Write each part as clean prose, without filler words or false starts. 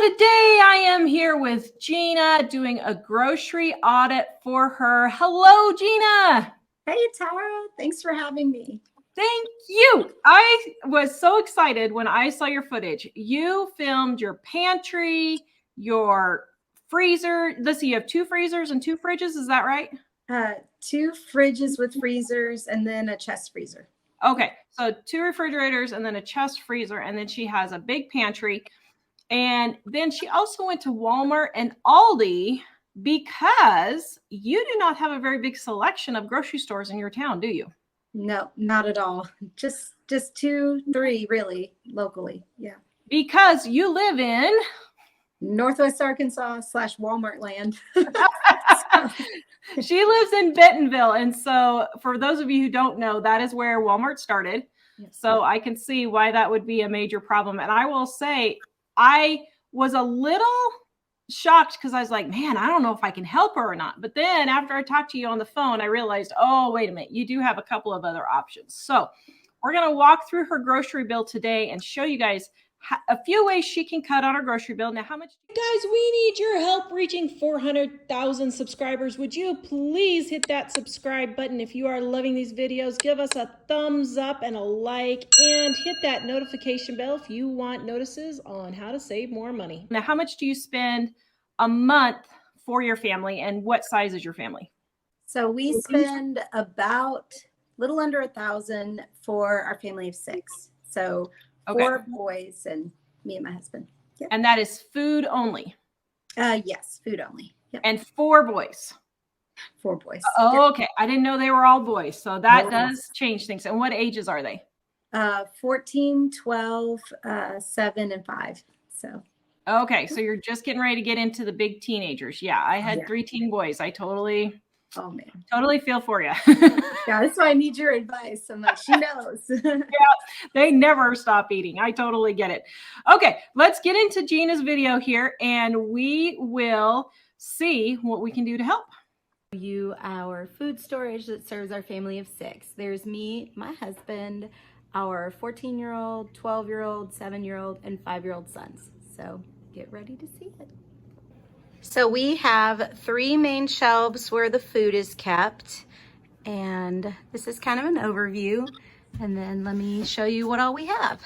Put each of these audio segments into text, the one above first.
Today I am here with Gina doing a grocery audit for her. Hello, Gina. Hey, Tara. Thanks for having me. Thank you. I was so excited when I saw your footage. You filmed your pantry, your freezer. Let's see, you have 2 freezers and 2 fridges. Is that right? 2 fridges with freezers and then a chest freezer. Okay, so 2 refrigerators and then a chest freezer, and then she has a big pantry. And then she also went to Walmart and Aldi because you do not have a very big selection of grocery stores in your town, do you? No, not at all. Just 2, 3 really locally. Yeah. Because you live in Northwest Arkansas / Walmart land. She lives in Bentonville. And so for those of you who don't know, that is where Walmart started. Yes. So I can see why that would be a major problem. And I will say, I was a little shocked because I was like, man, I don't know if I can help her or not. But then after I talked to you on the phone, I realized, oh, wait a minute, you do have a couple of other options. So we're going to walk through her grocery bill today and show you guys a few ways she can cut on her grocery bill. Now, how much? Guys, we need your help reaching 400,000 subscribers. Would you please hit that subscribe button if you are loving these videos? Give us a thumbs up and a like, and hit that notification bell if you want notices on how to save more money. Now, how much do you spend a month for your family, and what size is your family? So we spend about a little under $1,000 for our family of 6. So 4 boys and me and my husband. Yep. And that is food only? Yes, food only. Yep. And 4 boys? 4 boys. Oh, yep. Okay. I didn't know they were all boys. So that does change things. And what ages are they? 14, 12, 7, and 5. So. Okay. So you're just getting ready to get into the big teenagers. Yeah. I had 3 teen boys. I totally feel for you. Yeah, that's why I need your advice. I'm like, she knows. Yeah, they never stop eating. I totally get it. Okay, let's get into Gina's video here, and we will see what we can do to help. Our food storage that serves our family of 6. There's me, my husband, our 14-year-old, 12-year-old, 7-year-old, and 5-year-old sons. So get ready to see it. So we have 3 main shelves where the food is kept, and this is kind of an overview, and then let me show you what all we have.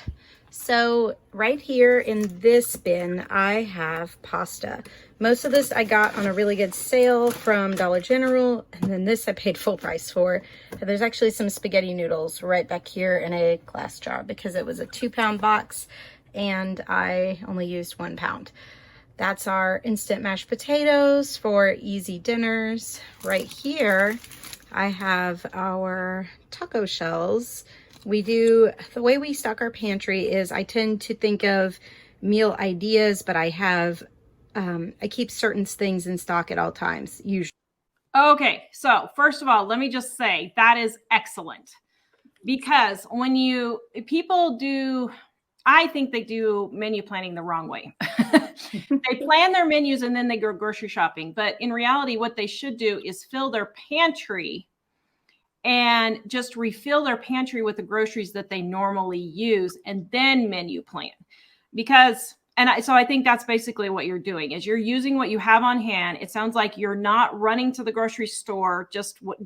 So right here in this bin I have pasta. Most of this I got on a really good sale from Dollar General, and then this I paid full price for. And there's actually some spaghetti noodles right back here in a glass jar because it was a 2-pound box and I only used 1 pound. That's our instant mashed potatoes for easy dinners. Right here, I have our taco shells. The way we stock our pantry is I tend to think of meal ideas, but I keep certain things in stock at all times, usually. Okay, so first of all, let me just say that is excellent, because when I think they do menu planning the wrong way. They plan their menus and then they go grocery shopping. But in reality, what they should do is fill their pantry and just refill their pantry with the groceries that they normally use and then menu plan. So I think that's basically what you're doing is you're using what you have on hand. It sounds like you're not running to the grocery store.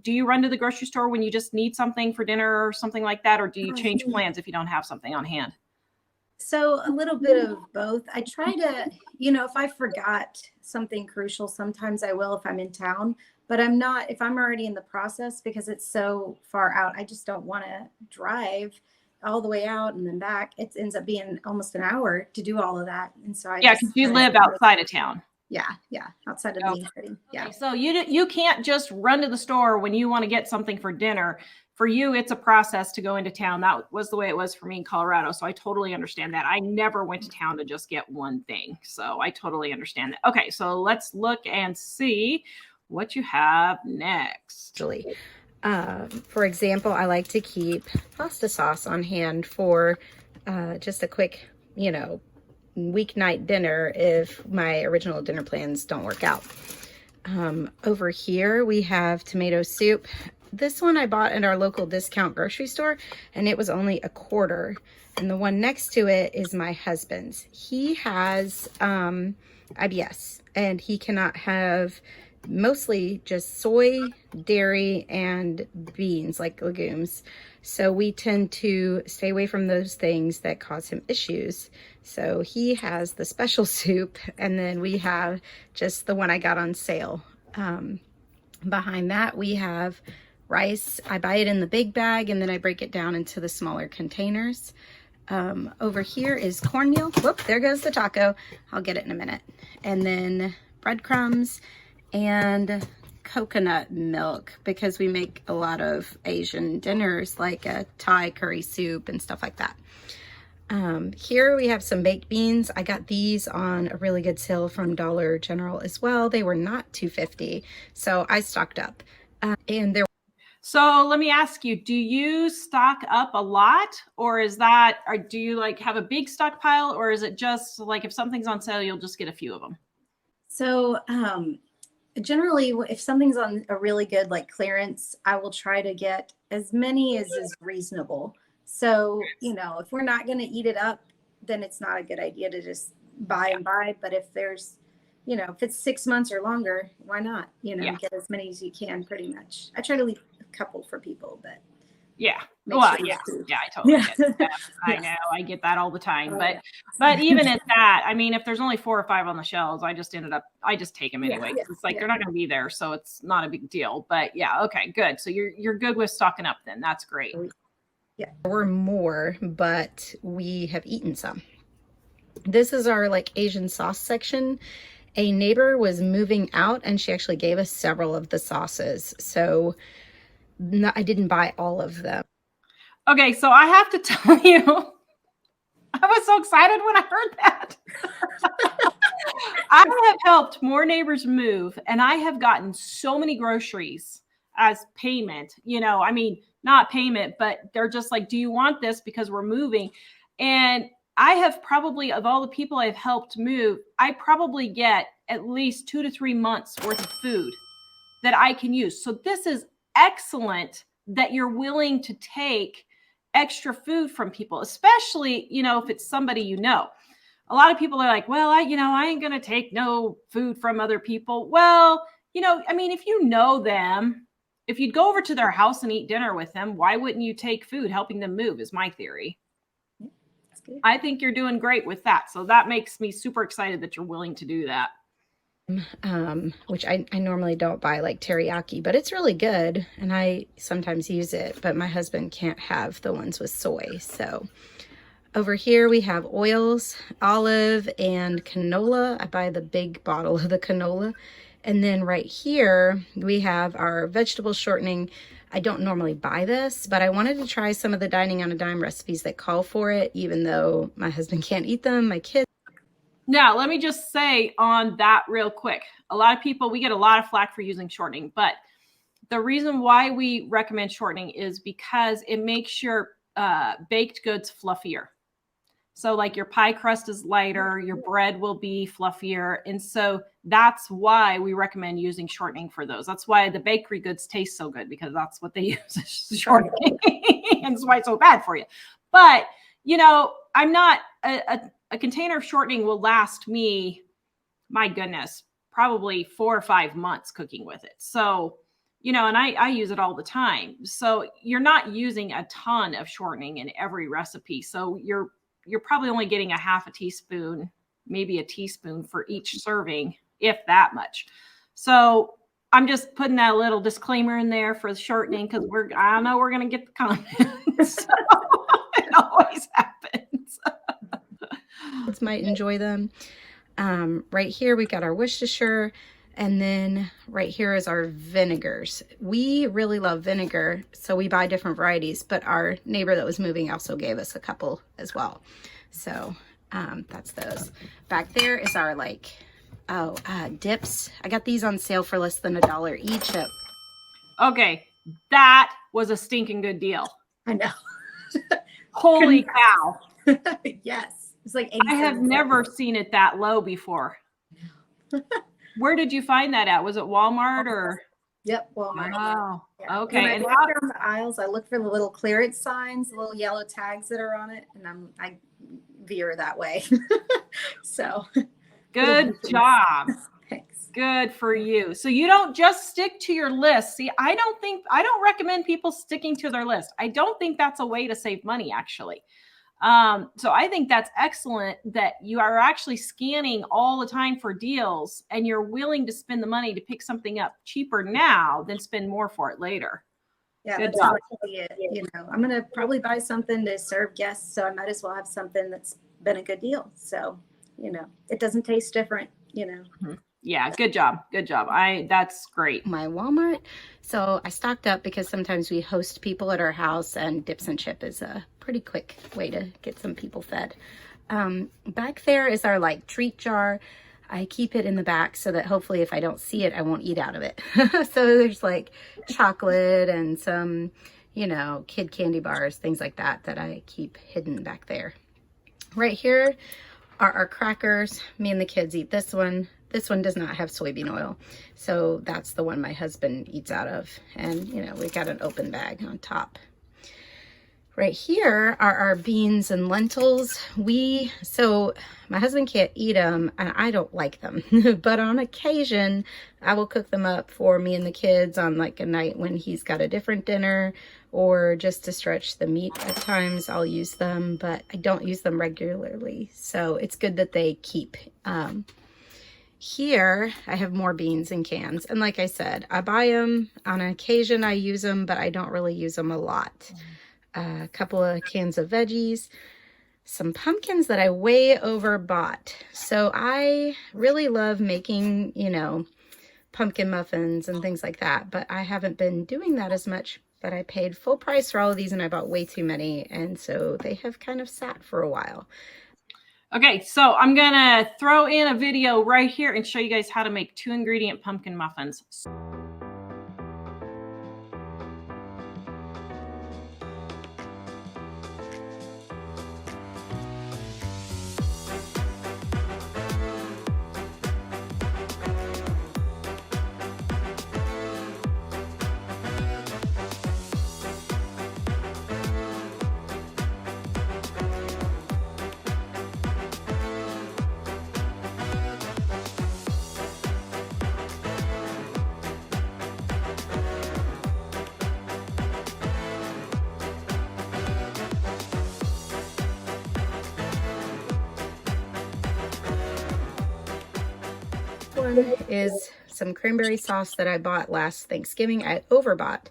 Do you run to the grocery store when you just need something for dinner or something like that? Or do you change plans if you don't have something on hand? So a little bit of both. I try to, if I forgot something crucial, sometimes I will if I'm in town, but I'm not, if I'm already in the process, because it's so far out, I just don't want to drive all the way out and then back. It ends up being almost an hour to do all of that. And so because you live outside of town. Yeah. Outside of the main city. Yeah. Okay, so you can't just run to the store when you want to get something for dinner. For you, it's a process to go into town. That was the way it was for me in Colorado. So I totally understand that. I never went to town to just get one thing. So I totally understand that. Okay, so let's look and see what you have next. For example, I like to keep pasta sauce on hand for just a quick, weeknight dinner if my original dinner plans don't work out. Over here we have tomato soup. This one I bought at our local discount grocery store, and it was only $1.25. And the one next to it is my husband's. He has IBS, and he cannot have mostly just soy, dairy, and beans, like legumes. So we tend to stay away from those things that cause him issues. So he has the special soup, and then we have just the one I got on sale. Behind that, we have rice. I buy it in the big bag, and then I break it down into the smaller containers. Over here is cornmeal. Whoop, there goes the taco. I'll get it in a minute. And then breadcrumbs and coconut milk, because we make a lot of Asian dinners, like a Thai curry soup and stuff like that. Here we have some baked beans. I got these on a really good sale from Dollar General as well. They were not $2.50, so I stocked up. And there. So let me ask you, do you stock up a lot, or is that, or do you like have a big stockpile, or is it just like if something's on sale, you'll just get a few of them? So generally, if something's on a really good like clearance, I will try to get as many as is reasonable. So, you know, if we're not going to eat it up, then it's not a good idea to just buy and buy. But if there's, you know, if it's 6 months or longer, why not, you know, get as many as you can pretty much. I try to leave a couple for people, but yeah. make Well, sure yeah. it's food. Yeah, I totally get that. I Yes. know. I get that all the time. Oh, But yeah. but even at that, I mean, if there's only 4 or 5 on the shelves, I just take them anyway. Yeah, It's like yeah. they're not going to be there, so it's not a big deal. But yeah, okay, good. So you're good with stocking up then. That's great. Yeah. There were more, but we have eaten some. This is our like Asian sauce section. A neighbor was moving out, and she actually gave us several of the sauces. So no, I didn't buy all of them. Okay, so I have to tell you, I was so excited when I heard that. I have helped more neighbors move, and I have gotten so many groceries as payment. You know, I mean, not payment, but they're just like, do you want this because we're moving? And I have probably, of all the people I've helped move, I probably get at least 2 to 3 months worth of food that I can use. So this is excellent that you're willing to take extra food from people, especially, you know, if it's somebody you know. A lot of people are like, well, I ain't going to take no food from other people. Well, you know, I mean, if you know them, if you'd go over to their house and eat dinner with them, why wouldn't you take food helping them move is my theory. That's good. I think you're doing great with that. So that makes me super excited that you're willing to do that. Which I normally don't buy, like teriyaki, but it's really good, and I sometimes use it, but my husband can't have the ones with soy. So over here we have oils, olive, and canola. I buy the big bottle of the canola. And then right here we have our vegetable shortening. I don't normally buy this, but I wanted to try some of the Dining on a Dime recipes that call for it, even though my husband can't eat them, my kids. Now, let me just say on that real quick. A lot of people, we get a lot of flack for using shortening, but the reason why we recommend shortening is because it makes your baked goods fluffier. So like your pie crust is lighter, your bread will be fluffier. And so that's why we recommend using shortening for those. That's why the bakery goods taste so good, because that's what they use is shortening. And that's why it's so bad for you. But, you know, I'm not a container of shortening will last me, my goodness, probably 4 or 5 months cooking with it. So, you know, and I use it all the time. So you're not using a ton of shortening in every recipe. So you're probably only getting a half a teaspoon, maybe a teaspoon for each serving, if that much. So I'm just putting that little disclaimer in there for the shortening, because I know we're going to get the comments. So it always happens. Kids might enjoy them. Right here we got our Worcestershire, and then right here is our vinegars. We really love vinegar, so we buy different varieties, but our neighbor that was moving also gave us a couple as well. So that's those. Back there is our dips. I got these on sale for less than $1 each. Okay, that was a stinking good deal. I know. Holy cow. Yes. It's like 87 I have never seen it that low before. Where did you find that at? Was it Walmart or? Yep, Walmart. Wow. Yeah. Okay. When I And walk down the aisles, I look for the little clearance signs, the little yellow tags that are on it, and I veer that way. So good job. Thanks. Good for you. So you don't just stick to your list. See, I don't recommend people sticking to their list. I don't think that's a way to save money, actually. So I think that's excellent that you are actually scanning all the time for deals and you're willing to spend the money to pick something up cheaper now than spend more for it later. Yeah, Good that's job. how I see it. You know, I'm gonna probably buy something to serve guests, so I might as well have something that's been a good deal. So, you know, it doesn't taste different, you know. Mm-hmm. Yeah, good job. Good job. That's great. My Walmart. So I stocked up because sometimes we host people at our house, and dips and chip is a pretty quick way to get some people fed. Back there is our like treat jar. I keep it in the back so that hopefully if I don't see it, I won't eat out of it. So there's like chocolate and some, you know, kid candy bars, things like that, that I keep hidden back there. Right here are our crackers. Me and the kids eat this one. This one does not have soybean oil. So that's the one my husband eats out of. And, you know, we got an open bag on top. Right here are our beans and lentils. So my husband can't eat them and I don't like them, but on occasion I will cook them up for me and the kids on like a night when he's got a different dinner, or just to stretch the meat. At times I'll use them, but I don't use them regularly. So it's good that they keep. Here I have more beans in cans. And like I said, I buy them on occasion, I use them, but I don't really use them a lot. A couple of cans of veggies, some pumpkins that I way overbought. So I really love making, you know, pumpkin muffins and things like that, but I haven't been doing that as much. But I paid full price for all of these and I bought way too many, and so they have kind of sat for a while. Okay, so I'm gonna throw in a video right here and show you guys how to make 2-ingredient pumpkin muffins. One is some cranberry sauce that I bought last Thanksgiving. I overbought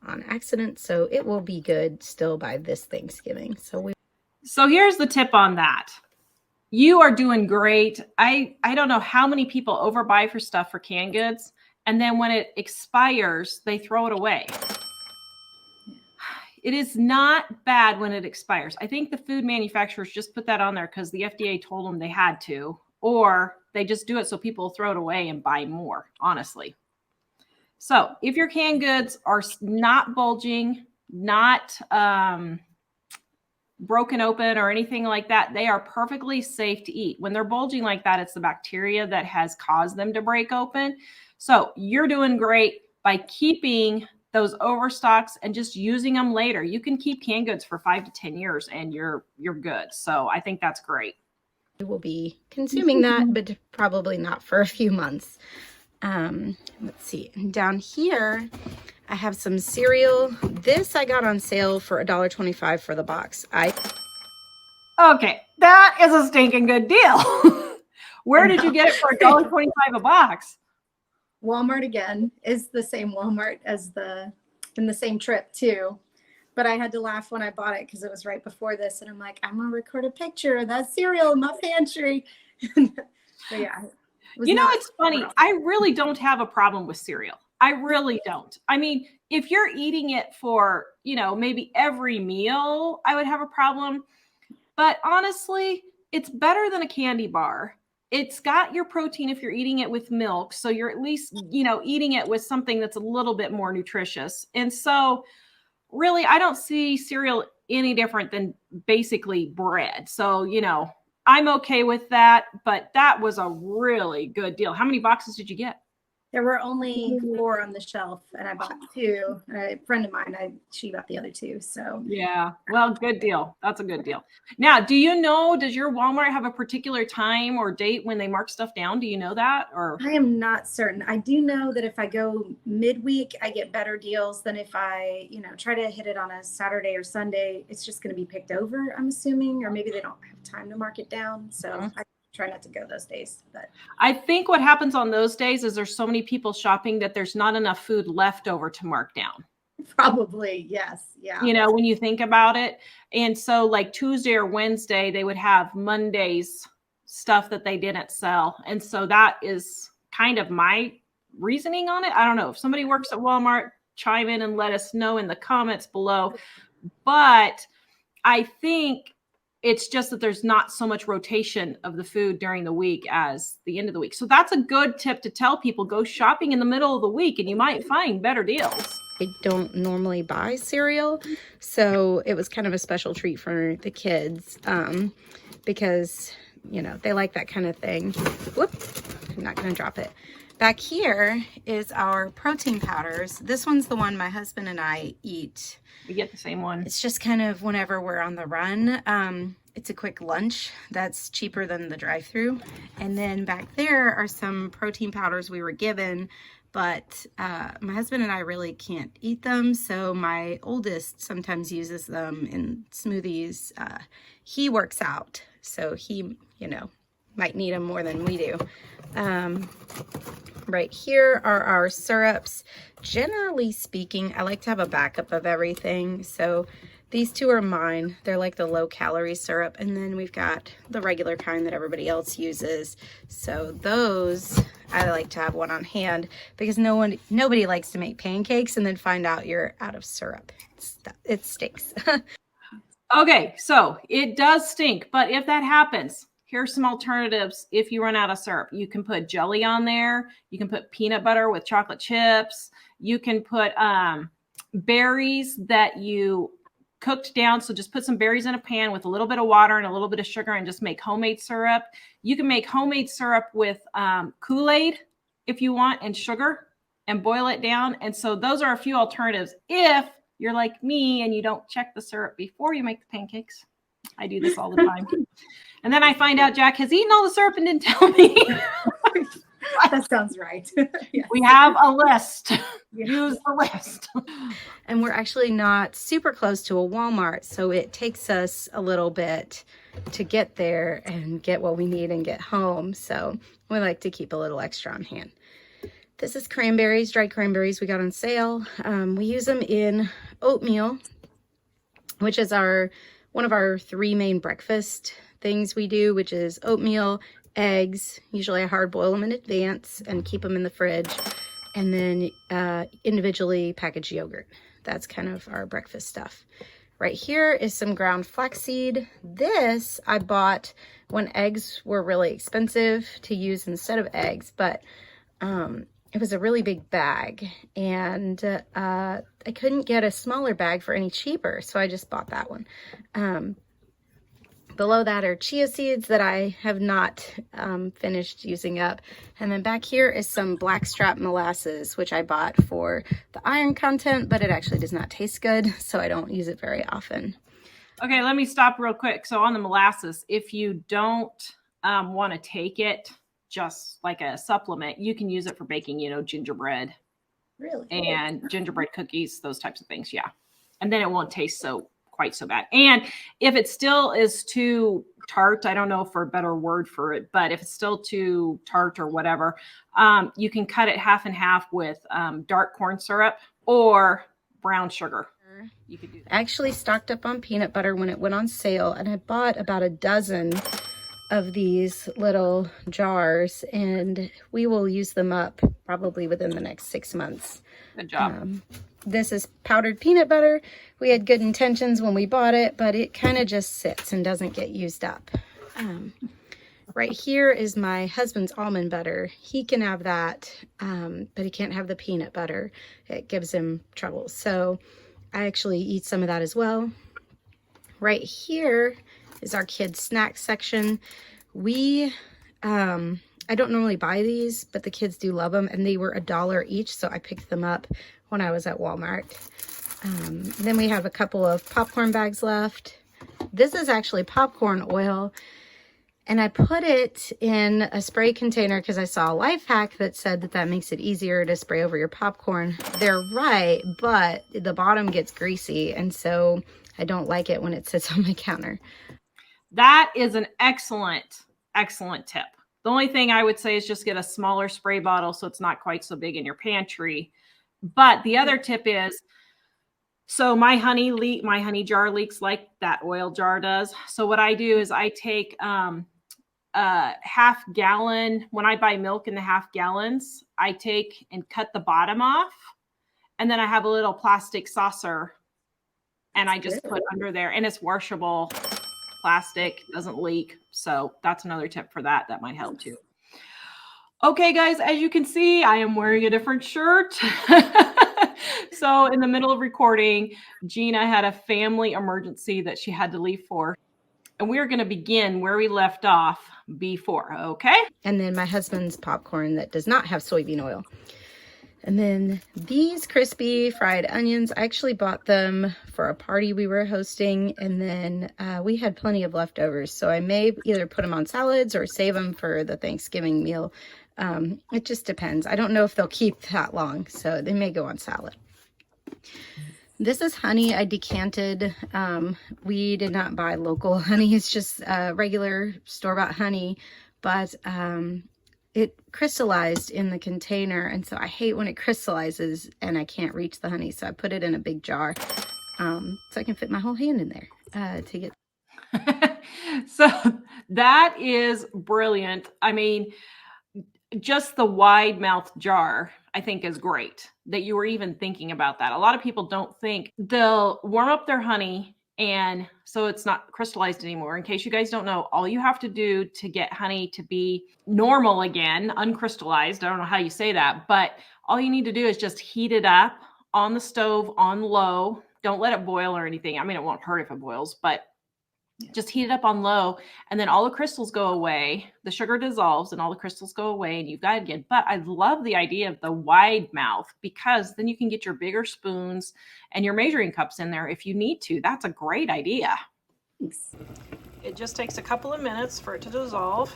on accident, so it will be good still by this Thanksgiving. So here's the tip on that. You are doing great. I don't know how many people overbuy for stuff for canned goods, and then when it expires, they throw it away. It is not bad when it expires. I think the food manufacturers just put that on there because the FDA told them they had to, or they just do it so people throw it away and buy more, honestly. So if your canned goods are not bulging, not broken open or anything like that, they are perfectly safe to eat. When they're bulging like that, it's the bacteria that has caused them to break open. So you're doing great by keeping those overstocks and just using them later. You can keep canned goods for 5 to 10 years and you're good. So I think that's great. we will be consuming that, but probably not for a few months. Let's see. Down here, I have some cereal. This I got on sale for $1.25 for the box. Okay, that is a stinking good deal. Where did you get it for $1.25 a box? Walmart again is the same Walmart as in the same trip too. But I had to laugh when I bought it because it was right before this. And I'm like, I'm going to record a picture of that cereal in my pantry. But yeah. You know, it's funny. I really don't have a problem with cereal. I really don't. I mean, if you're eating it for, you know, maybe every meal, I would have a problem. But honestly, it's better than a candy bar. It's got your protein if you're eating it with milk. So you're at least, you know, eating it with something that's a little bit more nutritious. And so really, I don't see cereal any different than basically bread. So, you know, I'm okay with that, but that was a really good deal. How many boxes did you get? There were only 4 on the shelf, and I bought 2. And a friend of mine, she bought the other 2. So Yeah. Well, good deal. That's a good deal. Now, does your Walmart have a particular time or date when they mark stuff down? Do you know that? Or I am not certain. I do know that if I go midweek, I get better deals than if I, try to hit it on a Saturday or Sunday. It's just going to be picked over, I'm assuming, or maybe they don't have time to mark it down. So I try not to go those days. But I think what happens on those days is there's so many people shopping that there's not enough food left over to mark down. Probably, yes. Yeah. When you think about it. And so like Tuesday or Wednesday, they would have Monday's stuff that they didn't sell. And so that is kind of my reasoning on it. I don't know if somebody works at Walmart, chime in and let us know in the comments below. But I think it's just that there's not so much rotation of the food during the week as the end of the week. So that's a good tip to tell people, go shopping in the middle of the week and you might find better deals. I don't normally buy cereal, so it was kind of a special treat for the kids because, they like that kind of thing. Whoop, I'm not going to drop it. Back here is our protein powders. This one's the one my husband and I eat. We get the same one. It's just kind of whenever we're on the run. It's a quick lunch that's cheaper than the drive-through. And then back there are some protein powders we were given, but my husband and I really can't eat them. So my oldest sometimes uses them in smoothies. He works out, so he, might need them more than we do. Right here are our syrups. Generally speaking, I like to have a backup of everything. So these 2 are mine. They're like the low calorie syrup. And then we've got the regular kind that everybody else uses. So those, I like to have one on hand because nobody likes to make pancakes and then find out you're out of syrup. It stinks. Okay, so it does stink, but if that happens, here's some alternatives. If you run out of syrup, you can put jelly on there. You can put peanut butter with chocolate chips. You can put berries that you cooked down. So just put some berries in a pan with a little bit of water and a little bit of sugar and just make homemade syrup. You can make homemade syrup with Kool-Aid if you want and sugar and boil it down. And so those are a few alternatives if you're like me and you don't check the syrup before you make the pancakes. I do this all the time. And then I find out Jack has eaten all the syrup and didn't tell me. That sounds right. Yes. We have a list. Use the list. And we're actually not super close to a Walmart, so it takes us a little bit to get there and get what we need and get home. So we like to keep a little extra on hand. This is cranberries, dried cranberries we got on sale. We use them in oatmeal, which is one of our 3 main breakfast things we do, which is oatmeal, eggs. Usually I hard boil them in advance and keep them in the fridge, and then individually packaged yogurt. That's kind of our breakfast stuff. Right here is some ground flaxseed. This I bought when eggs were really expensive to use instead of eggs, but it was a really big bag, and I couldn't get a smaller bag for any cheaper, so I just bought that one. Below that are chia seeds that I have not finished using up. And then back here is some blackstrap molasses, which I bought for the iron content, but it actually does not taste good, so I don't use it very often. Okay, let me stop real quick. So on the molasses, if you don't want to take it just like a supplement, you can use it for baking, gingerbread. Really? And gingerbread cookies, those types of things, yeah. And then it won't taste quite so bad. And if it still is too tart, I don't know for a better word for it, but if it's still too tart or whatever, you can cut it half and half with dark corn syrup or brown sugar. You could do that. I actually stocked up on peanut butter when it went on sale, and I bought about a dozen of these little jars, and we will use them up probably within the next 6 months. Good job. This is powdered peanut butter. We had good intentions when we bought it, but it kind of just sits and doesn't get used up. Right here is my husband's almond butter. He can have that, but he can't have the peanut butter. It gives him trouble. So I actually eat some of that as well. Right here is our kids' snack section. We I don't normally buy these, but the kids do love them, and they were $1 each, so I picked them up when I was at Walmart. Then we have a couple of popcorn bags left. This is actually popcorn oil, and I put it in a spray container because I saw a life hack that said that makes it easier to spray over your popcorn. They're right, but the bottom gets greasy, and so I don't like it when it sits on my counter. That is an excellent, excellent tip. The only thing I would say is just get a smaller spray bottle so it's not quite so big in your pantry. But the other tip is, so my honey jar leaks like that oil jar does. So what I do is I take half gallon, when I buy milk in the half gallons, I take and cut the bottom off. And then I have a little plastic saucer and I just put under there, and it's washable plastic, doesn't leak. So that's another tip for that. That might help too. Okay, guys, as you can see, I am wearing a different shirt. So in the middle of recording, Gina had a family emergency that she had to leave for. And we're going to begin where we left off before, okay? And then my husband's popcorn that does not have soybean oil. And then these crispy fried onions, I actually bought them for a party we were hosting, and then we had plenty of leftovers. So I may either put them on salads or save them for the Thanksgiving meal. It just depends. I don't know if they'll keep that long, so they may go on salad. This is honey I decanted. We did not buy local honey. It's just regular store-bought honey, but it crystallized in the container, and so I hate when it crystallizes and I can't reach the honey, so I put it in a big jar so I can fit my whole hand in there to get. So that is brilliant. I mean, just the wide mouth jar, I think, is great that you were even thinking about that. A lot of people don't think. They'll warm up their honey, and so it's not crystallized anymore. In case you guys don't know, all you have to do to get honey to be normal again, uncrystallized, I don't know how you say that, but all you need to do is just heat it up on the stove on low. Don't let it boil or anything. I mean, it won't hurt if it boils, but just heat it up on low, and then all the crystals go away. The sugar dissolves and all the crystals go away, and you've got it again. But I love the idea of the wide mouth, because then you can get your bigger spoons and your measuring cups in there if you need to. That's a great idea. Thanks. It just takes a couple of minutes for it to dissolve.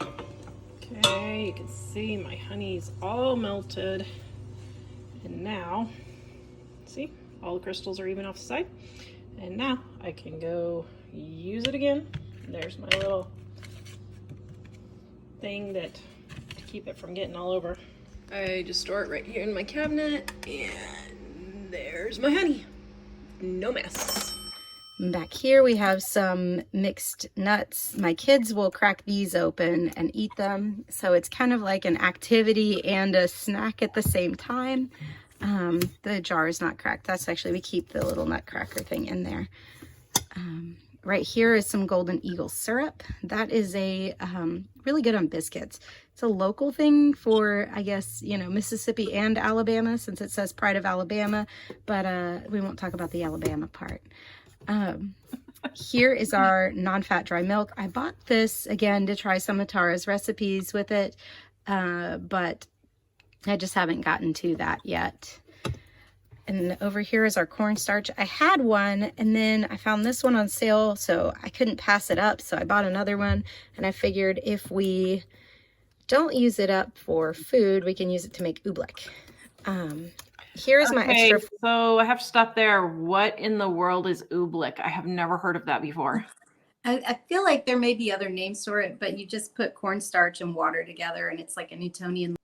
Okay, you can see my honey's all melted. And now, see, all the crystals are even off the side. And now I can go use it again. There's my little thing that to keep it from getting all over. I just store it right here in my cabinet, and there's my honey. No mess. Back here we have some mixed nuts. My kids will crack these open and eat them, so it's kind of like an activity and a snack at the same time. The jar is not cracked. That's actually, we keep the little nutcracker thing in there. Right here is some Golden Eagle syrup. That is a really good on biscuits. It's a local thing for, I guess, you know, Mississippi and Alabama, since it says Pride of Alabama, but we won't talk about the Alabama part. Here is our non-fat dry milk. I bought this again to try some of Tara's recipes with it, but I just haven't gotten to that yet. And over here is our cornstarch. I had one, and then I found this one on sale, so I couldn't pass it up, so I bought another one, and I figured if we don't use it up for food, we can use it to make oobleck. Here's my extra. So I have to stop there. What in the world is oobleck? I have never heard of that before. I feel like there may be other names for it, but you just put cornstarch and water together, and it's like a Newtonian.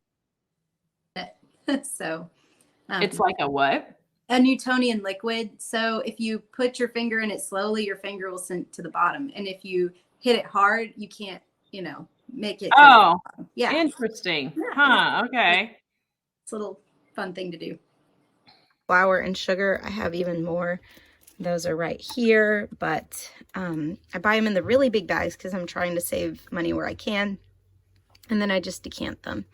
So it's like a what? A Newtonian liquid. So if you put your finger in it slowly, your finger will sink to the bottom. And if you hit it hard, you can't, you know, make it. Oh, yeah. Interesting. Yeah. Huh. Okay. It's a little fun thing to do. Flour and sugar. I have even more. Those are right here, but I buy them in the really big bags because I'm trying to save money where I can. And then I just decant them.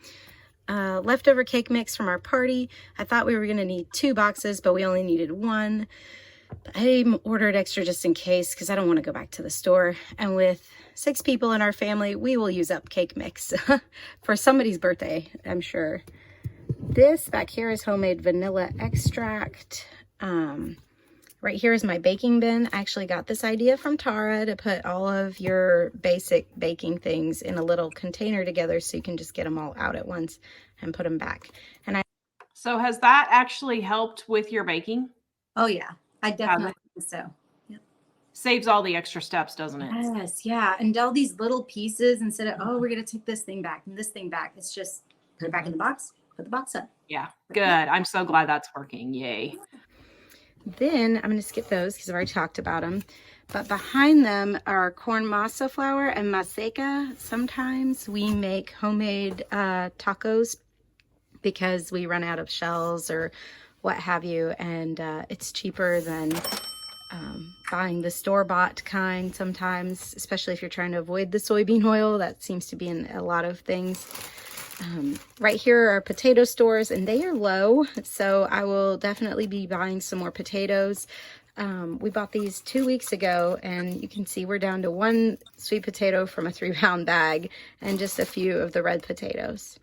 Leftover cake mix from our party. I thought we were going to need 2 boxes, but we only needed 1. I ordered extra just in case because I don't want to go back to the store. And with 6 people in our family, we will use up cake mix for somebody's birthday, I'm sure. This back here is homemade vanilla extract. Right here is my baking bin. I actually got this idea from Tara to put all of your basic baking things in a little container together so you can just get them all out at once and put them back. So has that actually helped with your baking? Oh yeah, I definitely think so. Yep. Saves all the extra steps, doesn't it? Yes, yeah. And all these little pieces instead of, oh, we're going to take this thing back and this thing back. It's just put it back in the box, put the box up. Yeah, good. I'm so glad that's working. Yay. Then I'm going to skip those because I've already talked about them. But behind them are corn masa flour and maseca. Sometimes we make homemade tacos because we run out of shells or what have you. And it's cheaper than buying the store-bought kind sometimes, especially if you're trying to avoid the soybean oil. That seems to be in a lot of things. Right here are potato stores, and they are low, so I will definitely be buying some more potatoes. We bought these 2 weeks ago, and you can see we're down to 1 sweet potato from a 3-pound bag and just a few of the red potatoes.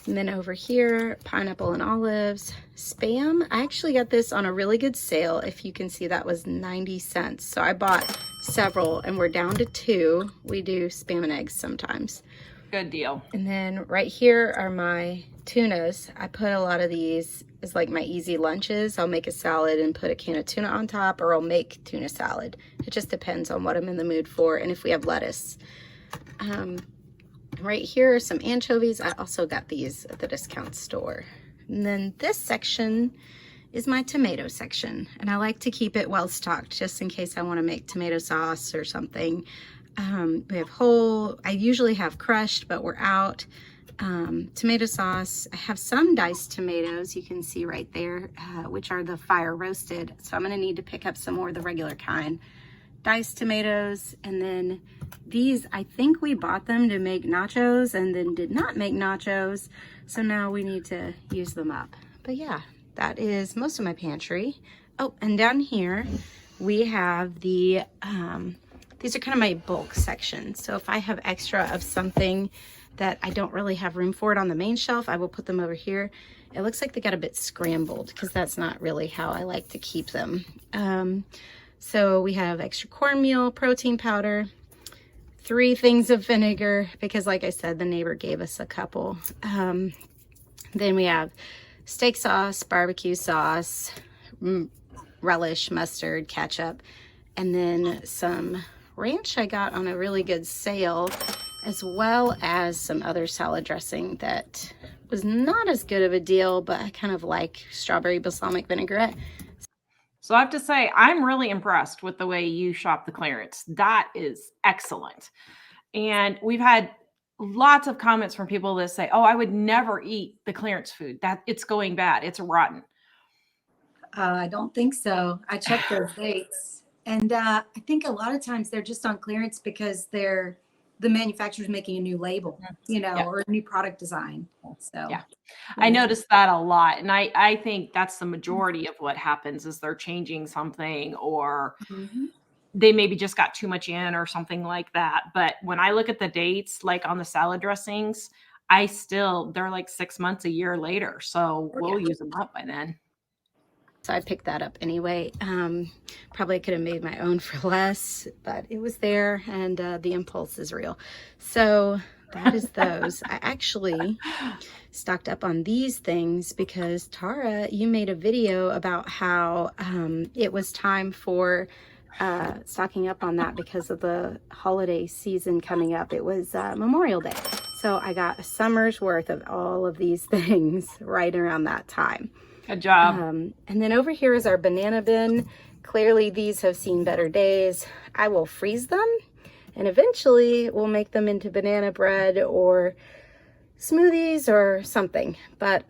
And then over here, pineapple and olives, Spam. I actually got this on a really good sale. If you can see, that was 90 cents. So I bought several, and we're down to 2. We do Spam and eggs sometimes. Good deal. And then right here are my tunas. I put a lot of these as like my easy lunches. I'll make a salad and put a can of tuna on top, or I'll make tuna salad. It just depends on what I'm in the mood for and if we have lettuce. Right here are some anchovies. I also got these at the discount store. And then this section is my tomato section. And I like to keep it well stocked just in case I want to make tomato sauce or something. We have whole, I usually have crushed, but we're out. Tomato sauce. I have some diced tomatoes, you can see right there, which are the fire roasted. So I'm going to need to pick up some more of the regular kind. Diced tomatoes, and then these, I think we bought them to make nachos and then did not make nachos. So now we need to use them up. But yeah, that is most of my pantry. Oh, and down here we have the, these are kind of my bulk section. So if I have extra of something that I don't really have room for it on the main shelf, I will put them over here. It looks like they got a bit scrambled because that's not really how I like to keep them. So we have extra cornmeal, protein powder, 3 things of vinegar because like I said, the neighbor gave us a couple. Then we have steak sauce, barbecue sauce, relish, mustard, ketchup, and then some ranch I got on a really good sale, as well as some other salad dressing that was not as good of a deal, but I kind of like strawberry balsamic vinaigrette. So I have to say, I'm really impressed with the way you shop the clearance. That is excellent. And we've had lots of comments from people that say, oh, I would never eat the clearance food. That it's going bad. It's rotten. I don't think so. I checked those dates. And I think a lot of times they're just on clearance because the manufacturer's making a new label, or a new product design. So yeah, I noticed that a lot. And I think that's the majority of what happens is they're changing something, or they maybe just got too much in or something like that. But when I look at the dates, like on the salad dressings, they're like 6 months, a year later. So we'll use them up by then. So I picked that up anyway. Probably could have made my own for less, but it was there, and the impulse is real. So that is those. I actually stocked up on these things because Tara, you made a video about how it was time for stocking up on that because of the holiday season coming up. It was Memorial Day. So I got a summer's worth of all of these things right around that time. Good job. And then over here is our banana bin. Clearly these have seen better days. I will freeze them and eventually we'll make them into banana bread or smoothies or something. But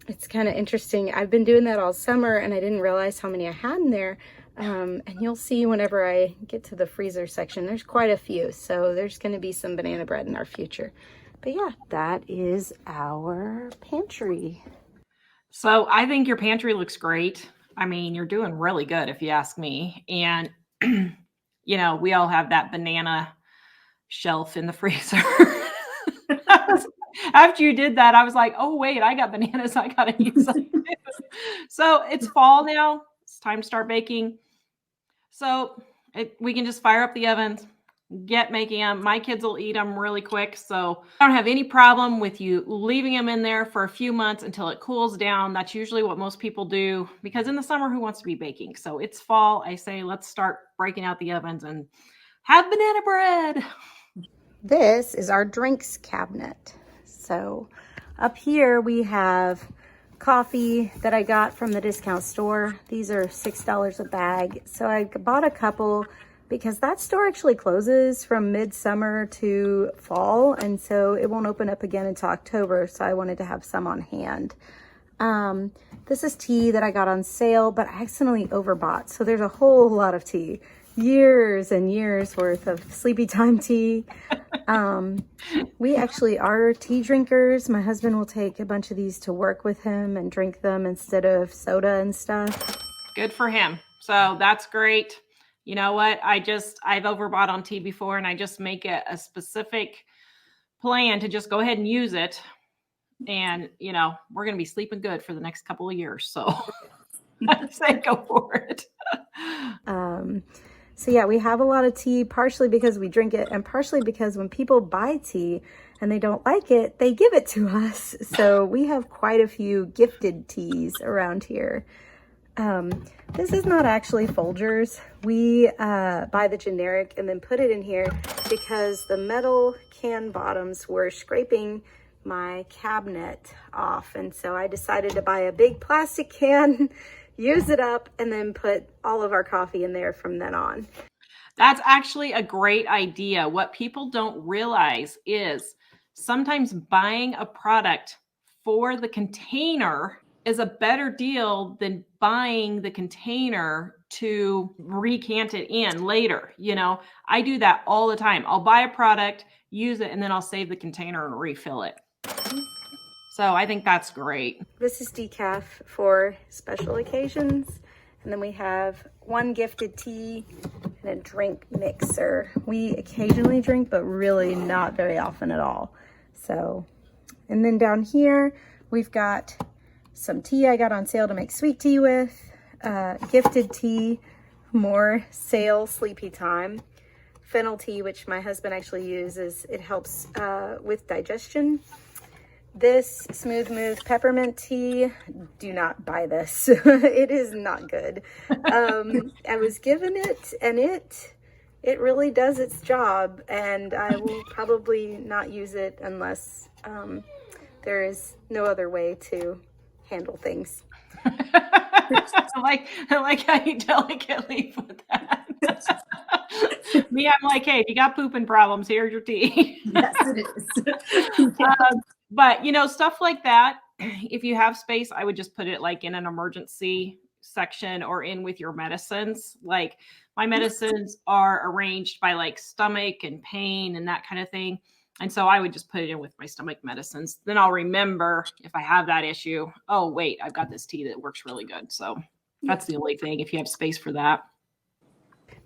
it's kind of interesting. I've been doing that all summer and I didn't realize how many I had in there. And you'll see whenever I get to the freezer section, there's quite a few. So there's going to be some banana bread in our future. But yeah, that is our pantry. So I think your pantry looks great. I mean, you're doing really good if you ask me. And, we all have that banana shelf in the freezer. After you did that, I was like, oh, wait, I got bananas. I got to use them. So it's fall now. It's time to start baking. So we can just fire up the ovens, get making them. My kids will eat them really quick. So I don't have any problem with you leaving them in there for a few months until it cools down. That's usually what most people do, because in the summer, who wants to be baking? So it's fall. I say, let's start breaking out the ovens and have banana bread. This is our drinks cabinet. So up here we have coffee that I got from the discount store. These are $6 a bag. So I bought a couple because that store actually closes from midsummer to fall. And so it won't open up again until October. So I wanted to have some on hand. This is tea that I got on sale, but I accidentally overbought. So there's a whole lot of tea. Years and years worth of sleepy time tea. We actually are tea drinkers. My husband will take a bunch of these to work with him and drink them instead of soda and stuff. Good for him. So that's great. You know what? I've overbought on tea before, and I just make it a specific plan to just go ahead and use it. And, we're going to be sleeping good for the next couple of years. So I'd say go for it. So yeah, we have a lot of tea, partially because we drink it and partially because when people buy tea and they don't like it, they give it to us. So we have quite a few gifted teas around here. This is not actually Folgers. We buy the generic and then put it in here because the metal can bottoms were scraping my cabinet off. And so I decided to buy a big plastic can, use it up, and then put all of our coffee in there from then on. That's actually a great idea. What people don't realize is sometimes buying a product for the container is a better deal than buying the container to recant it in later. I do that all the time. I'll buy a product, use it, and then I'll save the container and refill it. So I think that's great. This is decaf for special occasions. And then we have one gifted tea and a drink mixer. We occasionally drink, but really not very often at all. So, and then down here, we've got some tea I got on sale to make sweet tea with, gifted tea, more sale sleepy time, fennel tea, which my husband actually uses. It helps with digestion. This Smooth Move peppermint tea, do not buy this. It is not good. I was given it and it really does its job, and I will probably not use it unless there is no other way to handle things. I like how you delicately put that. Me, I'm like, hey, if you got pooping problems, here's your tea. Yes, it is. But, stuff like that, if you have space, I would just put it like in an emergency section or in with your medicines. Like my medicines are arranged by like stomach and pain and that kind of thing. And so I would just put it in with my stomach medicines. Then I'll remember if I have that issue, oh, wait, I've got this tea that works really good. So that's the only thing, if you have space for that.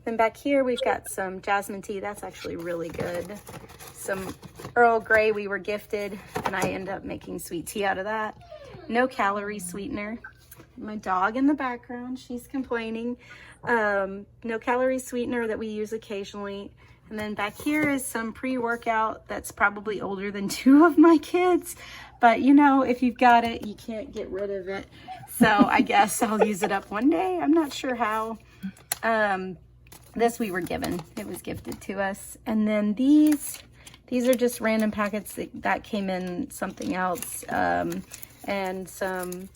Then back here, we've got some jasmine tea. That's actually really good. Some Earl Grey we were gifted, and I end up making sweet tea out of that. No calorie sweetener. My dog in the background, she's complaining. No calorie sweetener that we use occasionally. And then back here is some pre-workout that's probably older than 2 of my kids. But if you've got it, you can't get rid of it. So I guess I'll use it up one day. I'm not sure how. This we were given. It was gifted to us. And then these are just random packets that came in something else. And some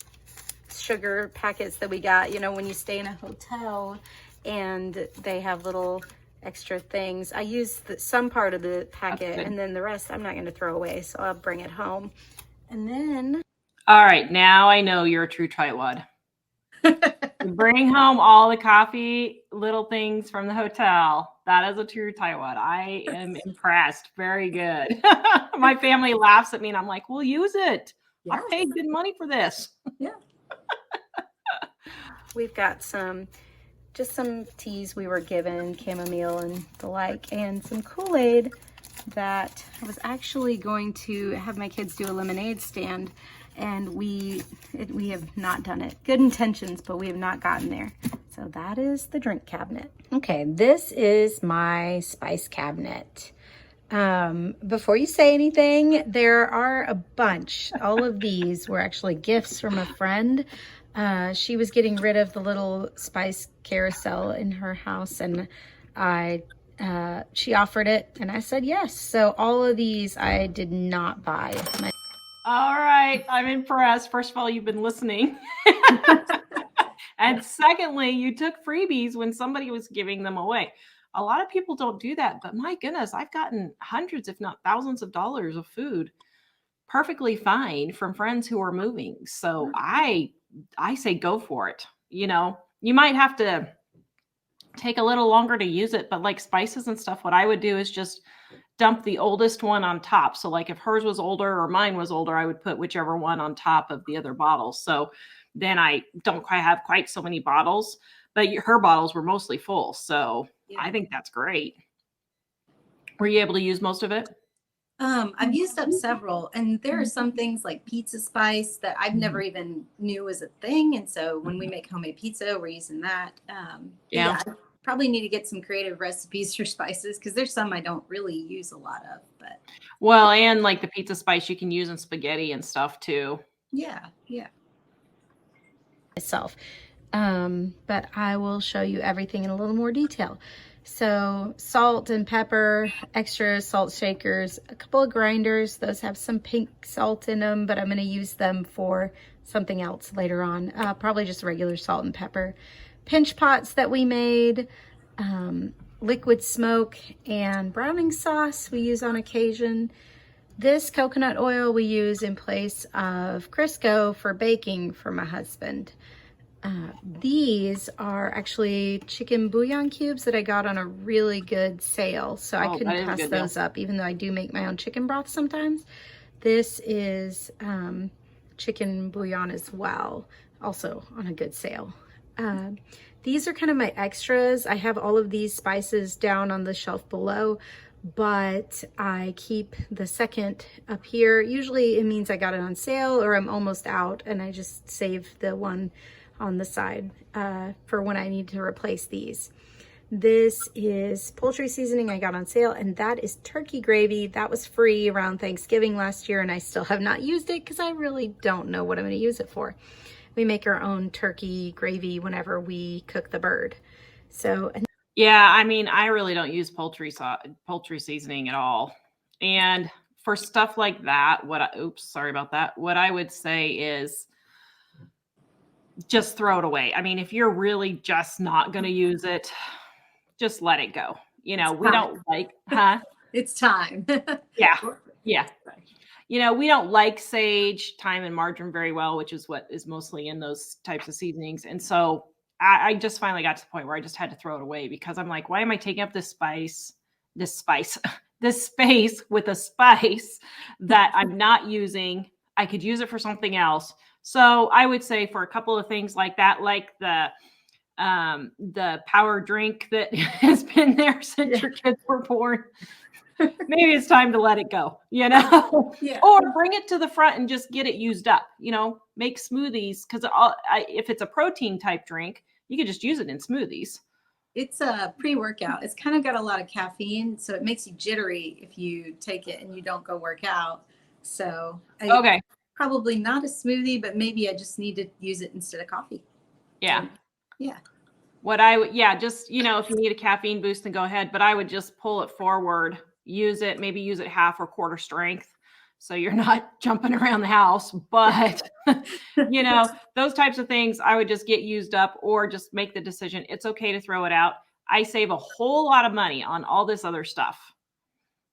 sugar packets that we got, when you stay in a hotel and they have little extra things. I use some part of the packet and then the rest I'm not going to throw away. So I'll bring it home. And then. All right. Now I know you're a true tightwad. Bring home all the coffee, little things from the hotel. That is a true tightwad. I am impressed. Very good. My family laughs at me and I'm like, we'll use it. Yes. I paid good money for this. Yeah. We've got just some teas we were given, chamomile and the like, and some Kool-Aid that I was actually going to have my kids do a lemonade stand, and we have not done it. Good intentions, but we have not gotten there. So that is the drink cabinet. Okay, this is my spice cabinet. Before you say anything, there are a bunch. All of these were actually gifts from a friend. She was getting rid of the little spice carousel in her house, and she offered it, and I said yes. So all of these I did not buy. All right, I'm impressed. First of all, you've been listening. And secondly, you took freebies when somebody was giving them away. A lot of people don't do that, but my goodness, I've gotten hundreds, if not thousands of dollars of food perfectly fine from friends who are moving. So I say go for it. You know, you might have to take a little longer to use it, but like spices and stuff, what I would do is just dump the oldest one on top. So like if hers was older or mine was older, I would put whichever one on top of the other bottles. So then I don't quite have quite so many bottles, but her bottles were mostly full. So yeah. I think that's great. Were you able to use most of it? I've used up several, and there are some things like pizza spice that I've never even knew was a thing. And so when we make homemade pizza, we're using that. Yeah, I probably need to get some creative recipes for spices, because there's some I don't really use a lot of. But well, and like the pizza spice you can use in spaghetti and stuff too. Yeah. Myself, but I will show you everything in a little more detail. So salt and pepper, extra salt shakers, a couple of grinders. Those have some pink salt in them, but I'm going to use them for something else later on. Probably just regular salt and pepper. Pinch pots that we made, liquid smoke, and browning sauce we use on occasion. This coconut oil we use in place of Crisco for baking for my husband. These are actually chicken bouillon cubes that I got on a really good sale, so I couldn't pass those up, even though I do make my own chicken broth sometimes. This is chicken bouillon as well, also on a good sale. These are kind of my extras. I have all of these spices down on the shelf below, but I keep the second up here. Usually it means I got it on sale or I'm almost out, and I just save the one on the side for when I need to replace these. This is poultry seasoning I got on sale, and that is turkey gravy. That was free around Thanksgiving last year, and I still have not used it because I really don't know what I'm going to use it for. We make our own turkey gravy whenever we cook the bird. So yeah, I mean, I really don't use poultry seasoning at all. And for stuff like that, sorry about that. What I would say is just throw it away. I mean, if you're really just not going to use it, just let it go. You know, we don't like, It's time. Yeah. You know, we don't like sage, thyme, and marjoram very well, which is what is mostly in those types of seasonings. And so I just finally got to the point where I just had to throw it away, because I'm like, why am I taking up this space with a spice that I'm not using? I could use it for something else. So I would say for a couple of things like that, like the power drink that has been there since your kids were born, maybe it's time to let it go, you know? Yeah. Or bring it to the front and just get it used up, you know, make smoothies. Because if it's a protein type drink, you can just use it in smoothies. It's a pre-workout. It's kind of got a lot of caffeine, so it makes you jittery if you take it and you don't go work out. So okay. Probably not a smoothie, but maybe I just need to use it instead of coffee. Yeah. Yeah. Just, you know, if you need a caffeine boost, then go ahead. But I would just pull it forward, maybe use it half or quarter strength, so you're not jumping around the house. But, you know, those types of things, I would just get used up, or just make the decision. It's okay to throw it out. I save a whole lot of money on all this other stuff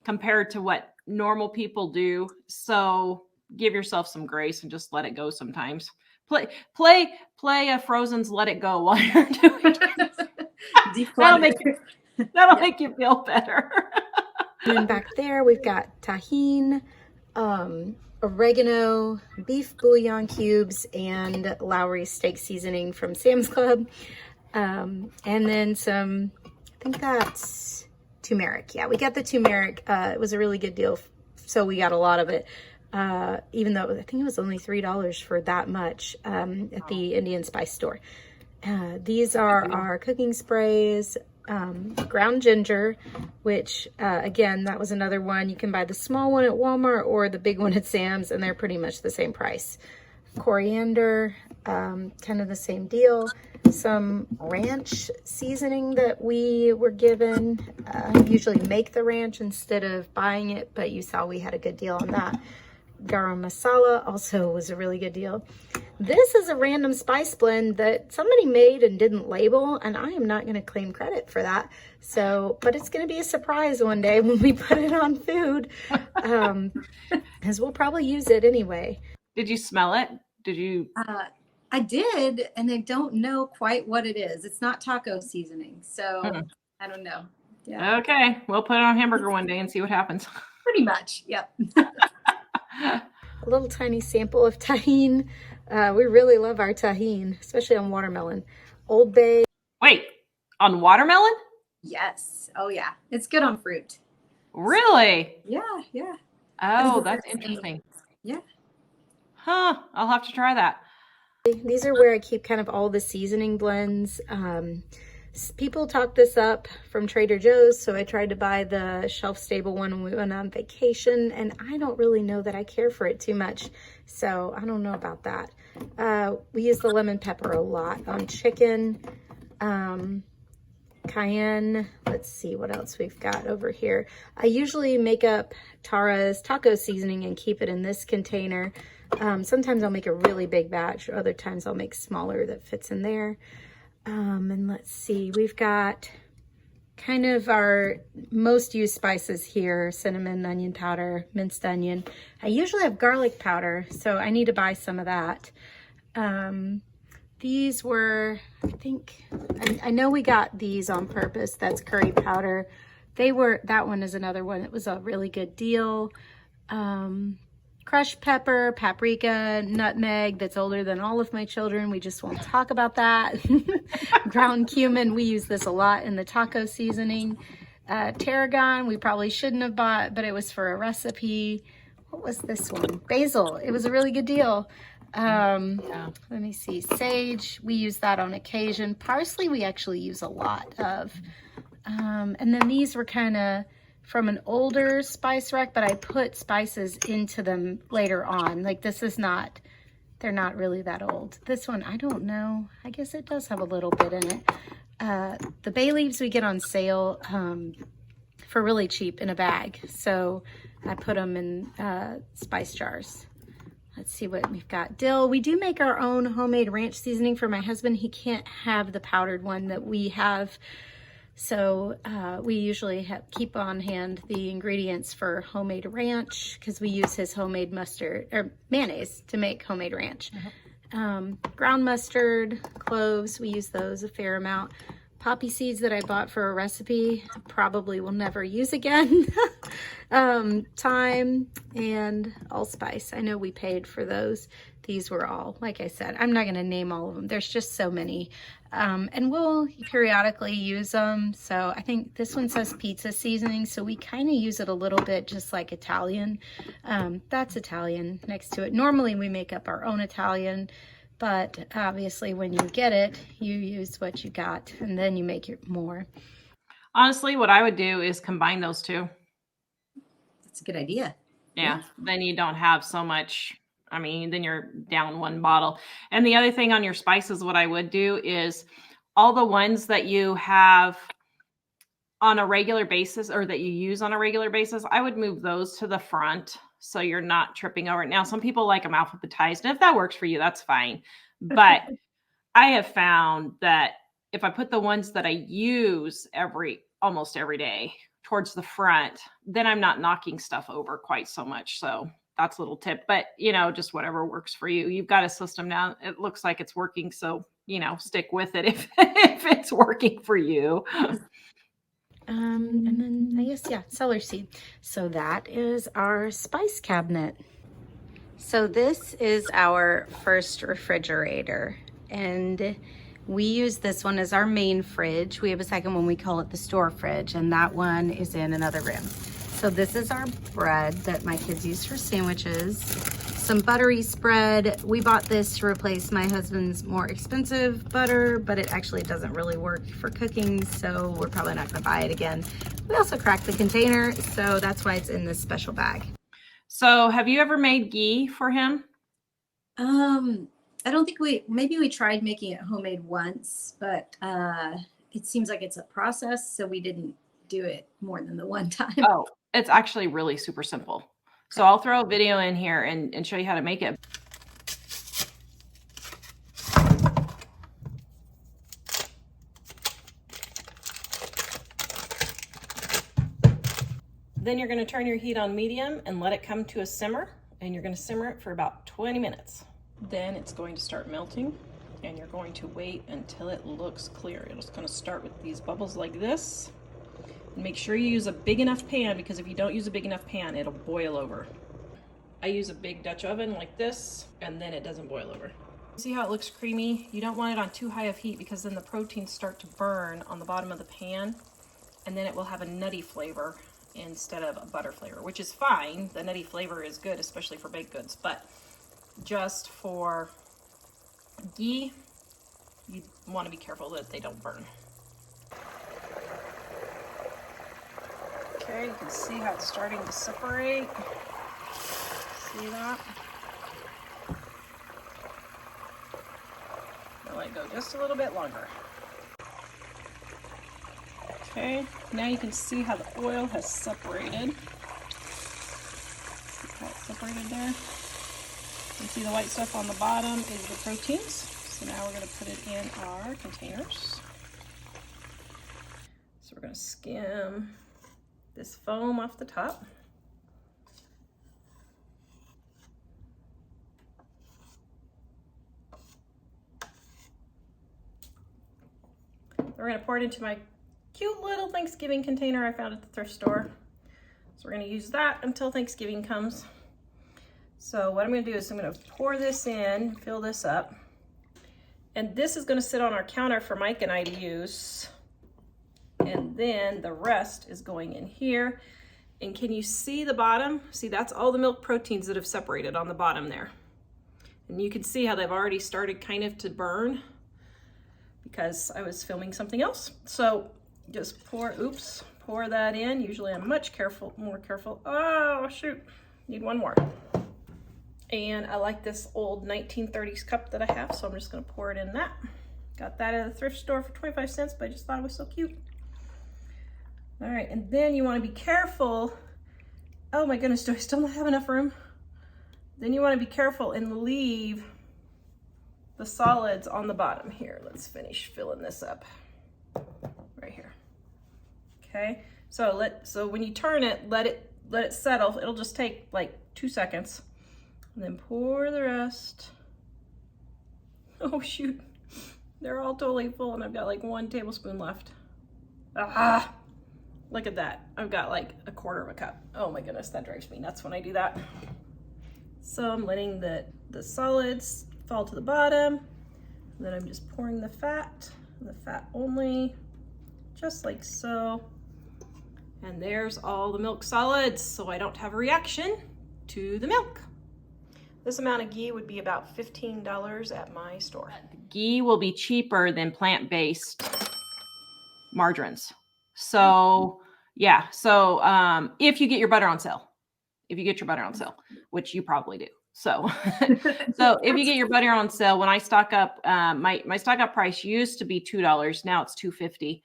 compared to what normal people do. So give yourself some grace and just let it go sometimes. Play a Frozen's Let It Go while you're doing it. That'll make you feel better. And then back there we've got tahine, oregano, beef bouillon cubes, and Lowry steak seasoning from Sam's Club. And then some, I think that's turmeric. Yeah, we got the turmeric. It was a really good deal, so we got a lot of it. Even though I think it was only $3 for that much at the Indian spice store. These are our cooking sprays, ground ginger, which again, that was another one. You can buy the small one at Walmart or the big one at Sam's, and they're pretty much the same price. Coriander, kind of the same deal. Some ranch seasoning that we were given. Usually make the ranch instead of buying it, but you saw we had a good deal on that. Garam masala also was a really good deal. This is a random spice blend that somebody made and didn't label, and I am not going to claim credit for that. So, but it's going to be a surprise one day when we put it on food, because we'll probably use it anyway. Did you smell it? Did you? I did, and I don't know quite what it is. It's not taco seasoning, so I don't know. Yeah. Okay, we'll put it on hamburger one day and see what happens. Pretty much, yep. A little tiny sample of tahine. We really love our tahine, especially on watermelon. Old Bay. Wait, on watermelon? Yes. Oh, yeah. It's good on fruit. Really? Yeah, yeah. Oh, that's interesting. Yeah. Huh, I'll have to try that. These are where I keep kind of all the seasoning blends. People talk this up from Trader Joe's, so I tried to buy the shelf-stable one when we went on vacation, and I don't really know that I care for it too much, so I don't know about that. We use the lemon pepper a lot on chicken, cayenne. Let's see what else we've got over here. I usually make up Tara's taco seasoning and keep it in this container. Sometimes I'll make a really big batch, other times I'll make smaller that fits in there. And let's see, we've got kind of our most used spices here: cinnamon, onion powder, minced onion. I usually have garlic powder, so I need to buy some of that. These were, I know we got these on purpose. That's curry powder. That one is another one. It was a really good deal. Crushed pepper, paprika, nutmeg, that's older than all of my children. We just won't talk about that. Ground cumin, we use this a lot in the taco seasoning. Tarragon, we probably shouldn't have bought, but it was for a recipe. What was this one? Basil, it was a really good deal. Let me see, sage, we use that on occasion. Parsley, we actually use a lot of. And then these were kind of from an older spice rack, but I put spices into them later on. Like this is not, they're not really that old. This one, I don't know. I guess it does have a little bit in it. The bay leaves we get on sale for really cheap in a bag. So I put them in spice jars. Let's see what we've got. Dill, we do make our own homemade ranch seasoning for my husband. He can't have the powdered one that we have. So we usually keep on hand the ingredients for homemade ranch because we use his homemade mustard or mayonnaise to make homemade ranch. Ground mustard, cloves, we use those a fair amount. Poppy seeds that I bought for a recipe, probably will never use again. Thyme and allspice. I know we paid for those. These were all, like I said, I'm not going to name all of them. There's just so many. And we'll periodically use them. So I think this one says pizza seasoning. So we kind of use it a little bit just like Italian. That's Italian next to it. Normally we make up our own Italian, but obviously when you get it, you use what you got and then you make it more. Honestly, what I would do is combine those two. That's a good idea. Yeah. Then you don't have so much. I mean, then you're down one bottle. And the other thing on your spices, what I would do is all the ones that you have on a regular basis or that you use on a regular basis, I would move those to the front so you're not tripping over it. Now, some people like them alphabetized, and if that works for you, that's fine. But I have found that if I put the ones that I use almost every day towards the front, then I'm not knocking stuff over quite so much. So that's a little tip, but just whatever works for you. You've got a system now. It looks like it's working. So, stick with it if it's working for you. And then I guess, celery seed. So that is our spice cabinet. So this is our first refrigerator, and We use this one as our main fridge. We have a second one, we call it the store fridge, and that one is in another room. So this is our bread that my kids use for sandwiches. Some buttery spread. We bought this to replace my husband's more expensive butter, but it actually doesn't really work for cooking, so we're probably not gonna buy it again. We also cracked the container, so that's why it's in this special bag. So have you ever made ghee for him? I don't think maybe we tried making it homemade once, but it seems like it's a process, so we didn't do it more than the one time. Oh, it's actually really super simple. So I'll throw a video in here and show you how to make it. Then you're going to turn your heat on medium and let it come to a simmer, and you're going to simmer it for about 20 minutes. Then it's going to start melting, and you're going to wait until it looks clear. It's going to start with these bubbles like this. And make sure you use a big enough pan, because if you don't use a big enough pan, it'll boil over. I use a big Dutch oven like this, and then it doesn't boil over. See how it looks creamy? You don't want it on too high of heat, because then the proteins start to burn on the bottom of the pan, and then it will have a nutty flavor instead of a butter flavor, which is fine. The nutty flavor is good, especially for baked goods, but just for ghee, you want to be careful that they don't burn. Okay, you can see how it's starting to separate. See that? I'll let it go just a little bit longer. Okay, now you can see how the oil has separated. See how it's separated there? You can see the white stuff on the bottom is the proteins. So now we're going to put it in our containers. So we're going to skim this foam off the top. We're going to pour it into my cute little Thanksgiving container I found at the thrift store. So we're going to use that until Thanksgiving comes. So what I'm going to do is I'm going to pour this in, fill this up. And this is going to sit on our counter for Mike and I to use. And then the rest is going in here. And can you see the bottom? See, that's all the milk proteins that have separated on the bottom there. And you can see how they've already started kind of to burn because I was filming something else. So just pour that in. Usually I'm much more careful. Oh, shoot, need one more. And I like this old 1930s cup that I have, so I'm just gonna pour it in that. Got that at the thrift store for 25 cents, but I just thought it was so cute. All right, and then you wanna be careful. Oh my goodness, do I still not have enough room? Then you wanna be careful and leave the solids on the bottom here. Let's finish filling this up right here. Okay, so when you turn it, let it settle. It'll just take like 2 seconds. And then pour the rest. Oh shoot, they're all totally full and I've got like 1 tablespoon left. Ah, look at that. I've got like 1/4 of a cup. Oh my goodness, that drives me nuts when I do that. So I'm letting the solids fall to the bottom. And then I'm just pouring the fat only, just like so. And there's all the milk solids, so I don't have a reaction to the milk. This amount of ghee would be about $15 at my store. Ghee will be cheaper than plant-based margarines. So yeah, so if you get your butter on sale, which you probably do. So, so if you get your butter on sale, when I stock up, my stock up price used to be $2. Now it's $2.50.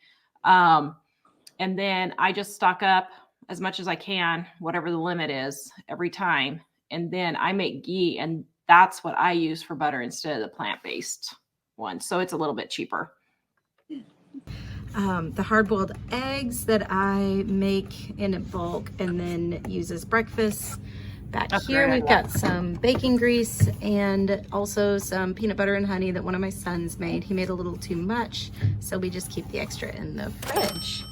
And then I just stock up as much as I can, whatever the limit is every time. And then I make ghee, and that's what I use for butter instead of the plant-based one. So it's a little bit cheaper. The hard-boiled eggs that I make in bulk and then use as breakfast. Back here we've got some baking grease and also some peanut butter and honey that one of my sons made. He made a little too much, so we just keep the extra in the fridge.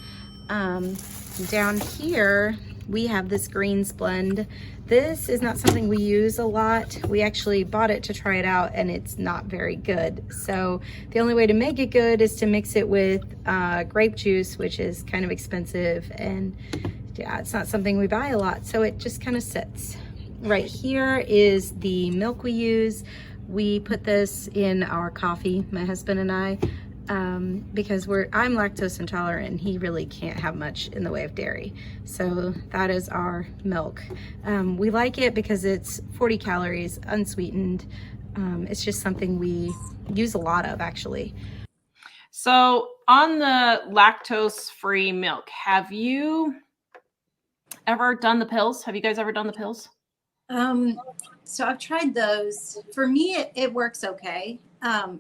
Down here we have this greens blend. This is not something we use a lot. We actually bought it to try it out and it's not very good. So the only way to make it good is to mix it with grape juice, which is kind of expensive, and yeah, it's not something we buy a lot. So it just kind of sits. Right here is the milk we use. We put this in our coffee, my husband and I, because I'm lactose intolerant and he really can't have much in the way of dairy. So that is our milk. We like it because it's 40 calories, unsweetened. It's just something we use a lot of, actually. So on the lactose-free milk, have you ever done the pills? Have you guys ever done the pills? So I've tried those. For me, it works okay.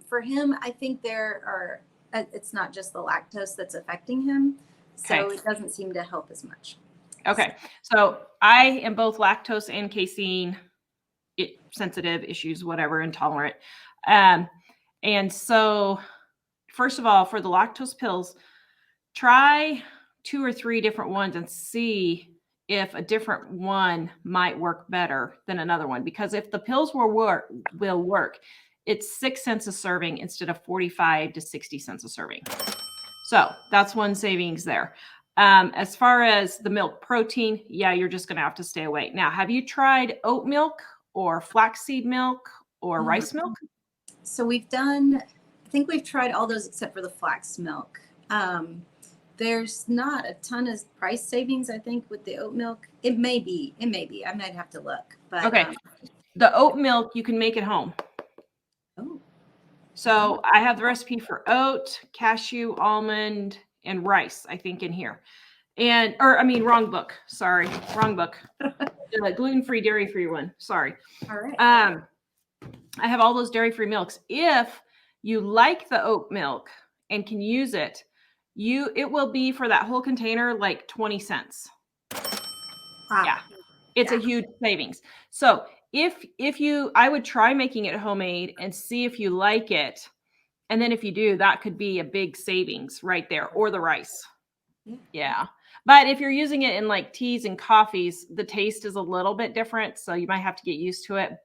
For him, I think it's not just the lactose that's affecting him. So Okay. it doesn't seem to help as much. Okay. So I am both lactose and casein sensitive issues, whatever, intolerant. And so first of all, for the lactose pills, try 2 or 3 different ones and see if a different one might work better than another one. Because if the pills will work, it's 6 cents a serving instead of 45 to 60 cents a serving. So that's one savings there. As far as the milk protein, yeah, you're just going to have to stay away. Now, have you tried oat milk or flaxseed milk or rice milk? So I think we've tried all those except for the flax milk. There's not a ton of price savings, I think, with the oat milk. It may be. I might have to look. But okay. The oat milk, you can make at home. Oh. So I have the recipe for oat, cashew, almond, and rice, I think, in here. Wrong book. Sorry. Wrong book. The gluten-free, dairy-free one. Sorry. All right. I have all those dairy-free milks. If you like the oat milk and can use it, it will be for that whole container like 20 cents. Wow. Yeah. It's a huge savings. So I would try making it homemade and see if you like it. And then if you do, that could be a big savings right there, or the rice. Yeah. But if you're using it in like teas and coffees, the taste is a little bit different. So you might have to get used to it.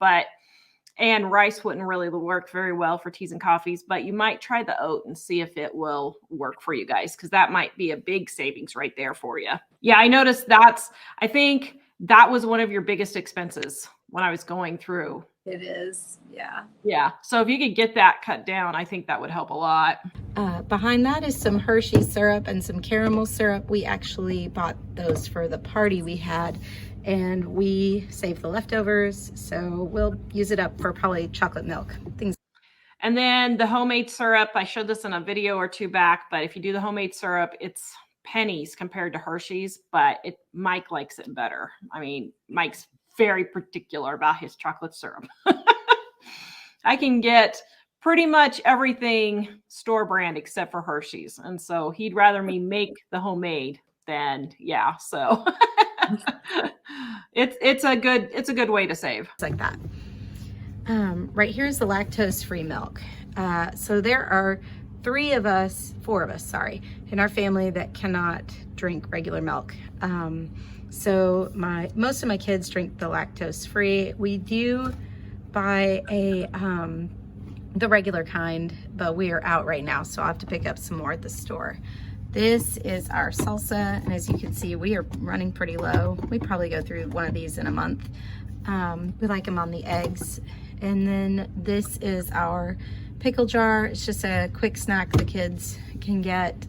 And rice wouldn't really work very well for teas and coffees, but you might try the oat and see if it will work for you guys, because that might be a big savings right there for you. Yeah, I noticed I think that was one of your biggest expenses when I was going through. It is, yeah. Yeah, so if you could get that cut down, I think that would help a lot. Behind that is some Hershey syrup and some caramel syrup. We actually bought those for the party we had, and we saved the leftovers, so we'll use it up for probably chocolate milk, things. And then the homemade syrup, I showed this in a video or 2 back, but if you do the homemade syrup, it's pennies compared to Hershey's, but Mike likes it better. I mean, Mike's very particular about his chocolate syrup. I can get pretty much everything store brand except for Hershey's, and so he'd rather me make the homemade than, yeah, so it's a good way to save. It's like that. Right here is the lactose-free milk. So there are 4 of us, in our family that cannot drink regular milk. So most of my kids drink the lactose-free. We do buy the regular kind, but we are out right now, so I'll have to pick up some more at the store. This is our salsa, and as you can see, we are running pretty low. We probably go through one of these in a month. We like them on the eggs. And then this is our pickle jar. It's just a quick snack the kids can get.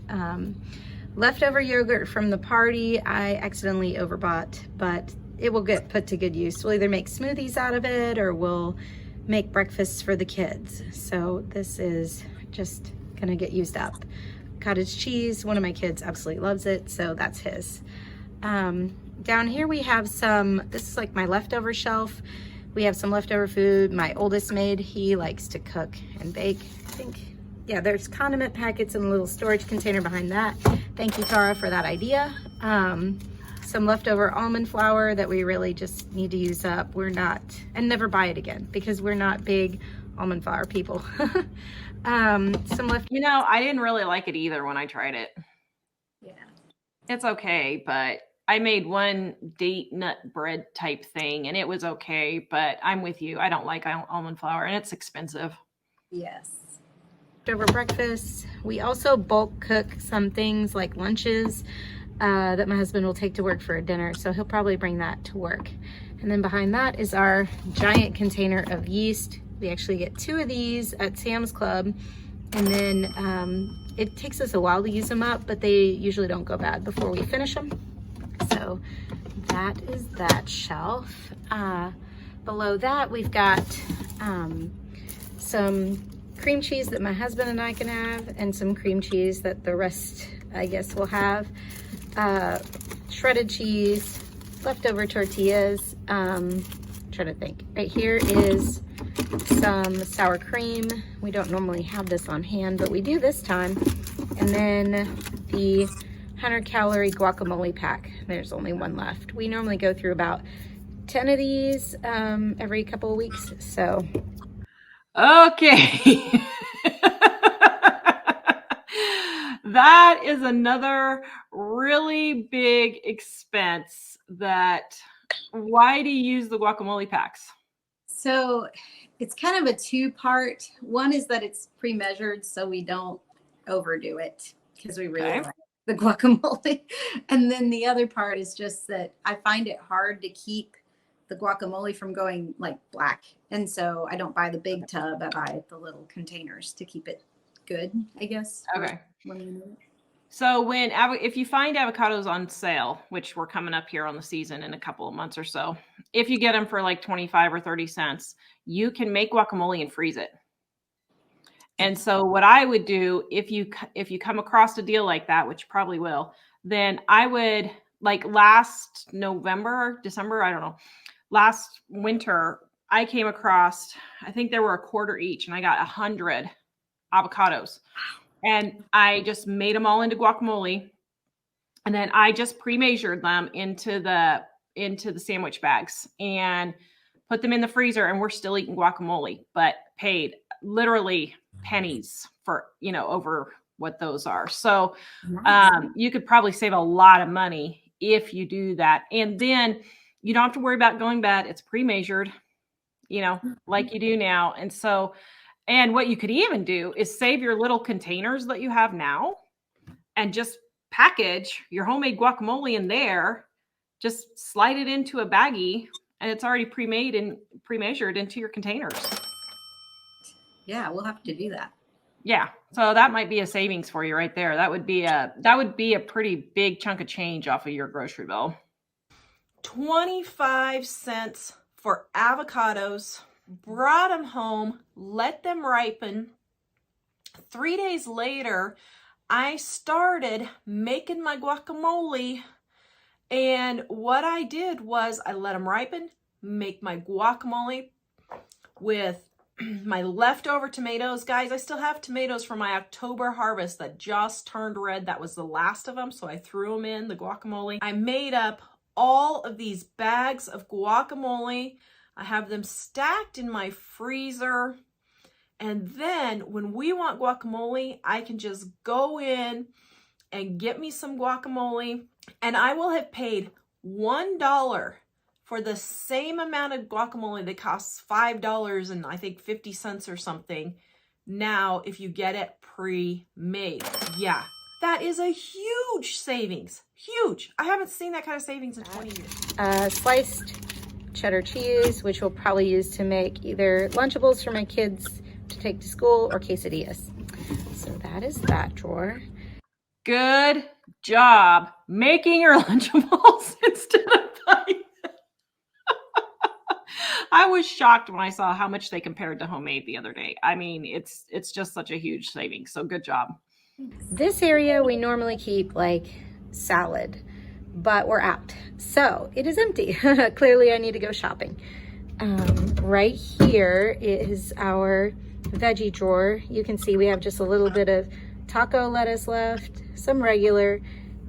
Leftover yogurt from the party, I accidentally overbought, but it will get put to good use. We'll either make smoothies out of it or we'll make breakfasts for the kids. So this is just gonna get used up. Cottage cheese, one of my kids absolutely loves it, so that's his. Down here we have this is like my leftover shelf. We have some leftover food my oldest made. He likes to cook and bake. I think, yeah, there's condiment packets in a little storage container behind that. Thank you, Tara, for that idea. Some leftover almond flour that we really just need to use up. And never buy it again because we're not big almond flour people. I didn't really like it either when I tried it. Yeah. It's okay, but I made one date nut bread type thing and it was okay, but I'm with you. I don't like almond flour and it's expensive. Yes. Over breakfast, we also bulk cook some things like lunches that my husband will take to work for a dinner. So he'll probably bring that to work. And then behind that is our giant container of yeast. We actually get 2 of these at Sam's Club. And then it takes us a while to use them up, but they usually don't go bad before we finish them. So that is that shelf. Below that, we've got some cream cheese that my husband and I can have, and some cream cheese that the rest, I guess, will have. Shredded cheese, leftover tortillas. Trying to think. Right here is some sour cream. We don't normally have this on hand, but we do this time. And then the 100-calorie guacamole pack. There's only one left. We normally go through about 10 of these every couple of weeks. So, okay. That is another really big expense. Why do you use the guacamole packs? So it's kind of a 2-part. One is that it's pre-measured so we don't overdo it because we really like the guacamole. And then the other part is just that I find it hard to keep the guacamole from going like black. And so I don't buy the big tub. I buy the little containers to keep it good, I guess. Okay. So if you find avocados on sale, which we're coming up here on the season in a couple of months or so, if you get them for like 25 or 30 cents, you can make guacamole and freeze it. And so what I would do if you come across a deal like that, which you probably will, then I would, like last November, December, I don't know, last winter, I came across, I think there were a quarter each, and I got 100 avocados. And I just made them all into guacamole. And then I just pre-measured them into the sandwich bags and put them in the freezer, and we're still eating guacamole, but paid literally pennies for, over what those are. So you could probably save a lot of money if you do that. And then you don't have to worry about going bad. It's pre-measured, like you do now. And so, and what you could even do is save your little containers that you have now and just package your homemade guacamole in there, just slide it into a baggie, and it's already pre-made and pre-measured into your containers. Yeah, we'll have to do that. Yeah. So that might be a savings for you right there. That would be a pretty big chunk of change off of your grocery bill. 25 cents for avocados. Brought them home, let them ripen. 3 days later, I started making my guacamole. And what I did was I let them ripen, make my guacamole with my leftover tomatoes. Guys, I still have tomatoes from my October harvest that just turned red. That was the last of them. So I threw them in the guacamole. I made up all of these bags of guacamole. I have them stacked in my freezer. And then when we want guacamole, I can just go in and get me some guacamole. And I will have paid $1 for the same amount of guacamole that costs $5 and I think 50 cents or something. Now, if you get it pre-made. Yeah, that is a huge savings. Huge. I haven't seen that kind of savings in 20 years. Sliced cheddar cheese, which we'll probably use to make either Lunchables for my kids to take to school or quesadillas. So that is that drawer. Good job making your Lunchables instead of buying them. I was shocked when I saw how much they compared to homemade the other day. I mean, it's just such a huge savings. So good job. This area we normally keep like salad, but we're out. So it is empty. Clearly I need to go shopping. Right here is our veggie drawer. You can see we have just a little bit of taco lettuce left, some regular,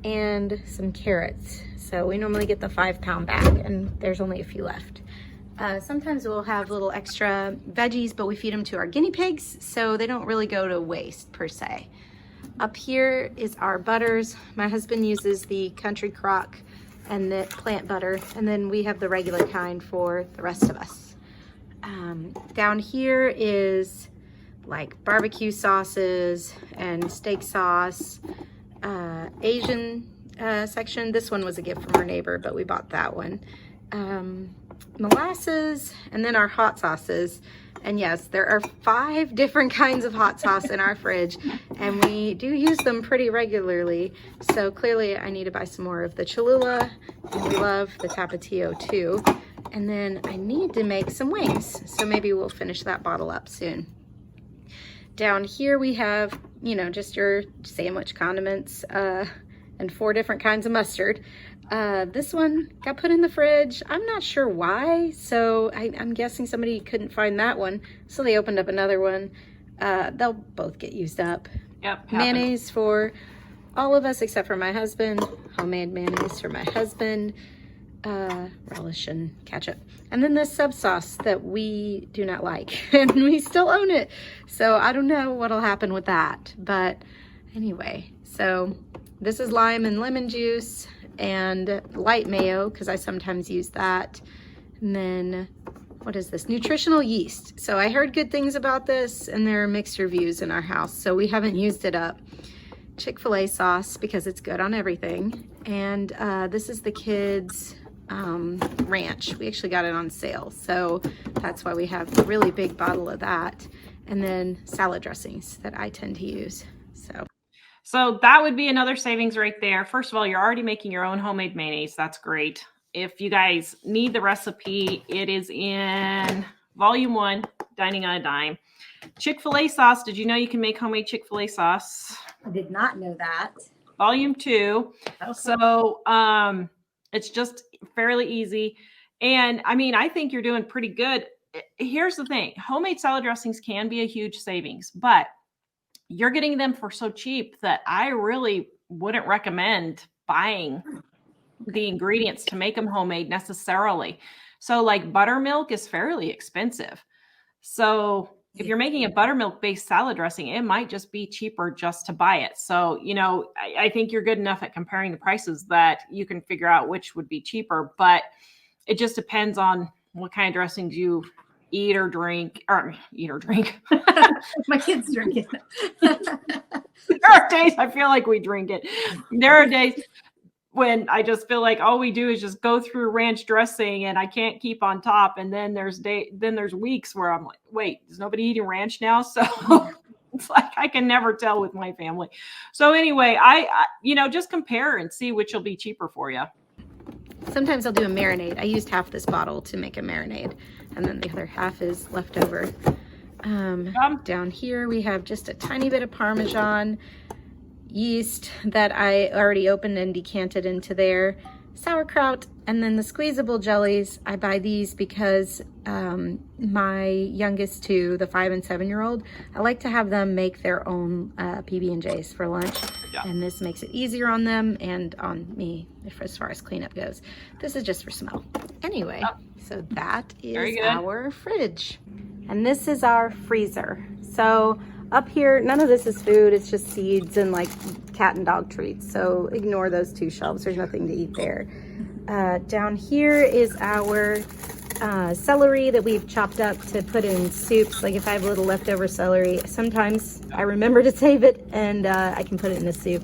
and some carrots. So we normally get the 5-pound bag, and there's only a few left. Sometimes we'll have little extra veggies, but we feed them to our guinea pigs, so they don't really go to waste per se. Up here is our butters. My husband uses the Country Crock and the plant butter, and then we have the regular kind for the rest of us. Down here is like barbecue sauces and steak sauce, Asian section. This one was a gift from our neighbor, but we bought that one. Molasses, and then our hot sauces. And yes, there are 5 different kinds of hot sauce in our fridge, and we do use them pretty regularly. So clearly I need to buy some more of the Cholula, and we love the Tapatio too. And then I need to make some wings, so maybe we'll finish that bottle up soon. Down here we have, you know, just your sandwich condiments and 4 different kinds of mustard. This one got put in the fridge. I'm not sure why, so I'm guessing somebody couldn't find that one, so they opened up another one. They'll both get used up. Yep. Mayonnaise for all of us except for my husband. Homemade mayonnaise for my husband. Relish and ketchup. And then this sub sauce that we do not like, and we still own it. So I don't know what'll happen with that. But anyway, so this is lime and lemon juice and light mayo, because I sometimes use that. And then what is this? Nutritional yeast. So I heard good things about this, and there are mixed reviews in our house, so we haven't used it up. Chick-fil-A sauce, because it's good on everything. And this is the kids' ranch. We actually got it on sale, so that's why we have a really big bottle of that. And then salad dressings that I tend to use. So that would be another savings right there. First of all, you're already making your own homemade mayonnaise. That's great. If you guys need the recipe, it is in volume 1, Dining on a Dime. Chick-fil-A sauce. Did you know you can make homemade Chick-fil-A sauce? I did not know that. Volume 2. Okay. So it's just fairly easy. And I mean, I think you're doing pretty good. Here's the thing. Homemade salad dressings can be a huge savings, but you're getting them for so cheap that I really wouldn't recommend buying the ingredients to make them homemade necessarily. So like buttermilk is fairly expensive. So if you're making a buttermilk based salad dressing, it might just be cheaper just to buy it. So, you know, I think you're good enough at comparing the prices that you can figure out which would be cheaper, but it just depends on what kind of dressings you eat or drink. My kids drink it. There are days I feel like we drink it. There are days when I just feel like all we do is just go through ranch dressing and I can't keep on top. And then there's weeks where I'm like, wait, is nobody eating ranch now? So it's like I can never tell with my family. So anyway, I just compare and see which will be cheaper for you. Sometimes I'll do a marinade. I used half this bottle to make a marinade, and then the other half is left over. Down here we have just a tiny bit of Parmesan, yeast that I already opened and decanted into there, sauerkraut, and then the squeezable jellies. I buy these because my youngest two, the 5 and 7-year-old, I like to have them make their own PB&Js for lunch. And this makes it easier on them and on me as far as cleanup goes. This is just for smell. Anyway, so that is our fridge. And this is our freezer. So up here, none of this is food. It's just seeds and like cat and dog treats. So ignore those 2 shelves. There's nothing to eat there. Down here is our celery that we've chopped up to put in soups. Like if I have a little leftover celery, sometimes I remember to save it and I can put it in a soup.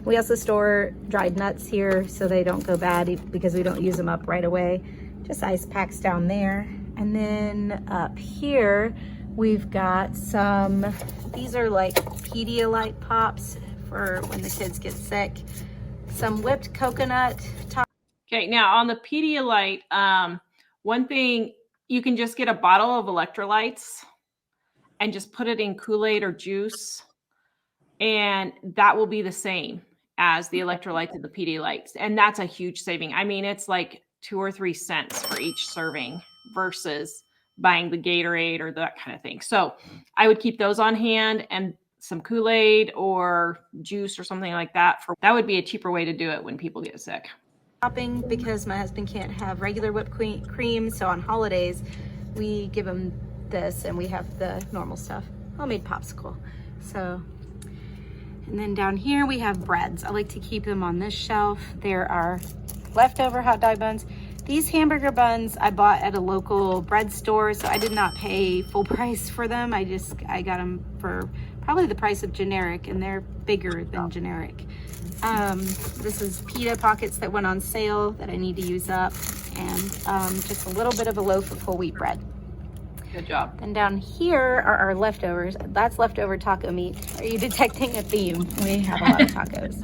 We also store dried nuts here so they don't go bad because we don't use them up right away. Just ice packs down there. And then up here, we've got these are like Pedialyte pops for when the kids get sick. Some whipped coconut. Okay, now on the Pedialyte, one thing, you can just get a bottle of electrolytes and just put it in Kool-Aid or juice, and that will be the same as the electrolytes and the Pedialytes. And that's a huge saving. I mean, it's like 2 or 3 cents for each serving versus buying the Gatorade or that kind of thing. So I would keep those on hand and some Kool-Aid or juice or something like that. That would be a cheaper way to do it when people get sick. Shopping because my husband can't have regular whipped cream, so on holidays we give him this and we have the normal stuff, homemade popsicle. So, and then down here we have breads. I like to keep them on this shelf. There are leftover hot dog buns. These hamburger buns I bought at a local bread store, so I did not pay full price for them. I got them for probably the price of generic, and they're bigger than generic. This is pita pockets that went on sale that I need to use up, and just a little bit of a loaf of whole wheat bread. Good job. And down here are our leftovers. That's leftover taco meat. Are you detecting a theme? We have a lot of tacos.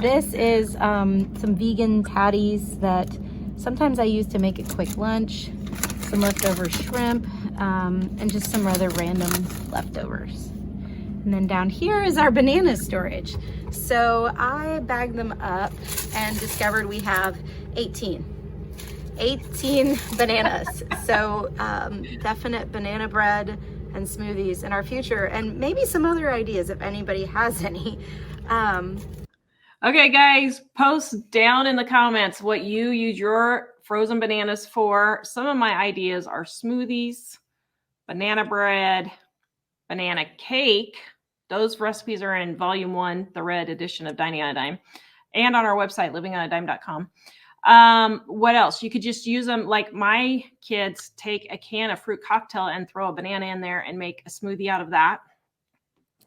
This is some vegan patties that sometimes I use to make a quick lunch, some leftover shrimp, and just some other random leftovers. And then down here is our banana storage. So I bagged them up and discovered we have 18 bananas. So definite banana bread and smoothies in our future, and maybe some other ideas if anybody has any. Okay, guys, post down in the comments what you use your frozen bananas for. Some of my ideas are smoothies, banana bread, banana cake. Those recipes are in volume 1, the red edition of Dining on a Dime, and on our website, livingonadime.com. What else? You could just use them. Like my kids take a can of fruit cocktail and throw a banana in there and make a smoothie out of that.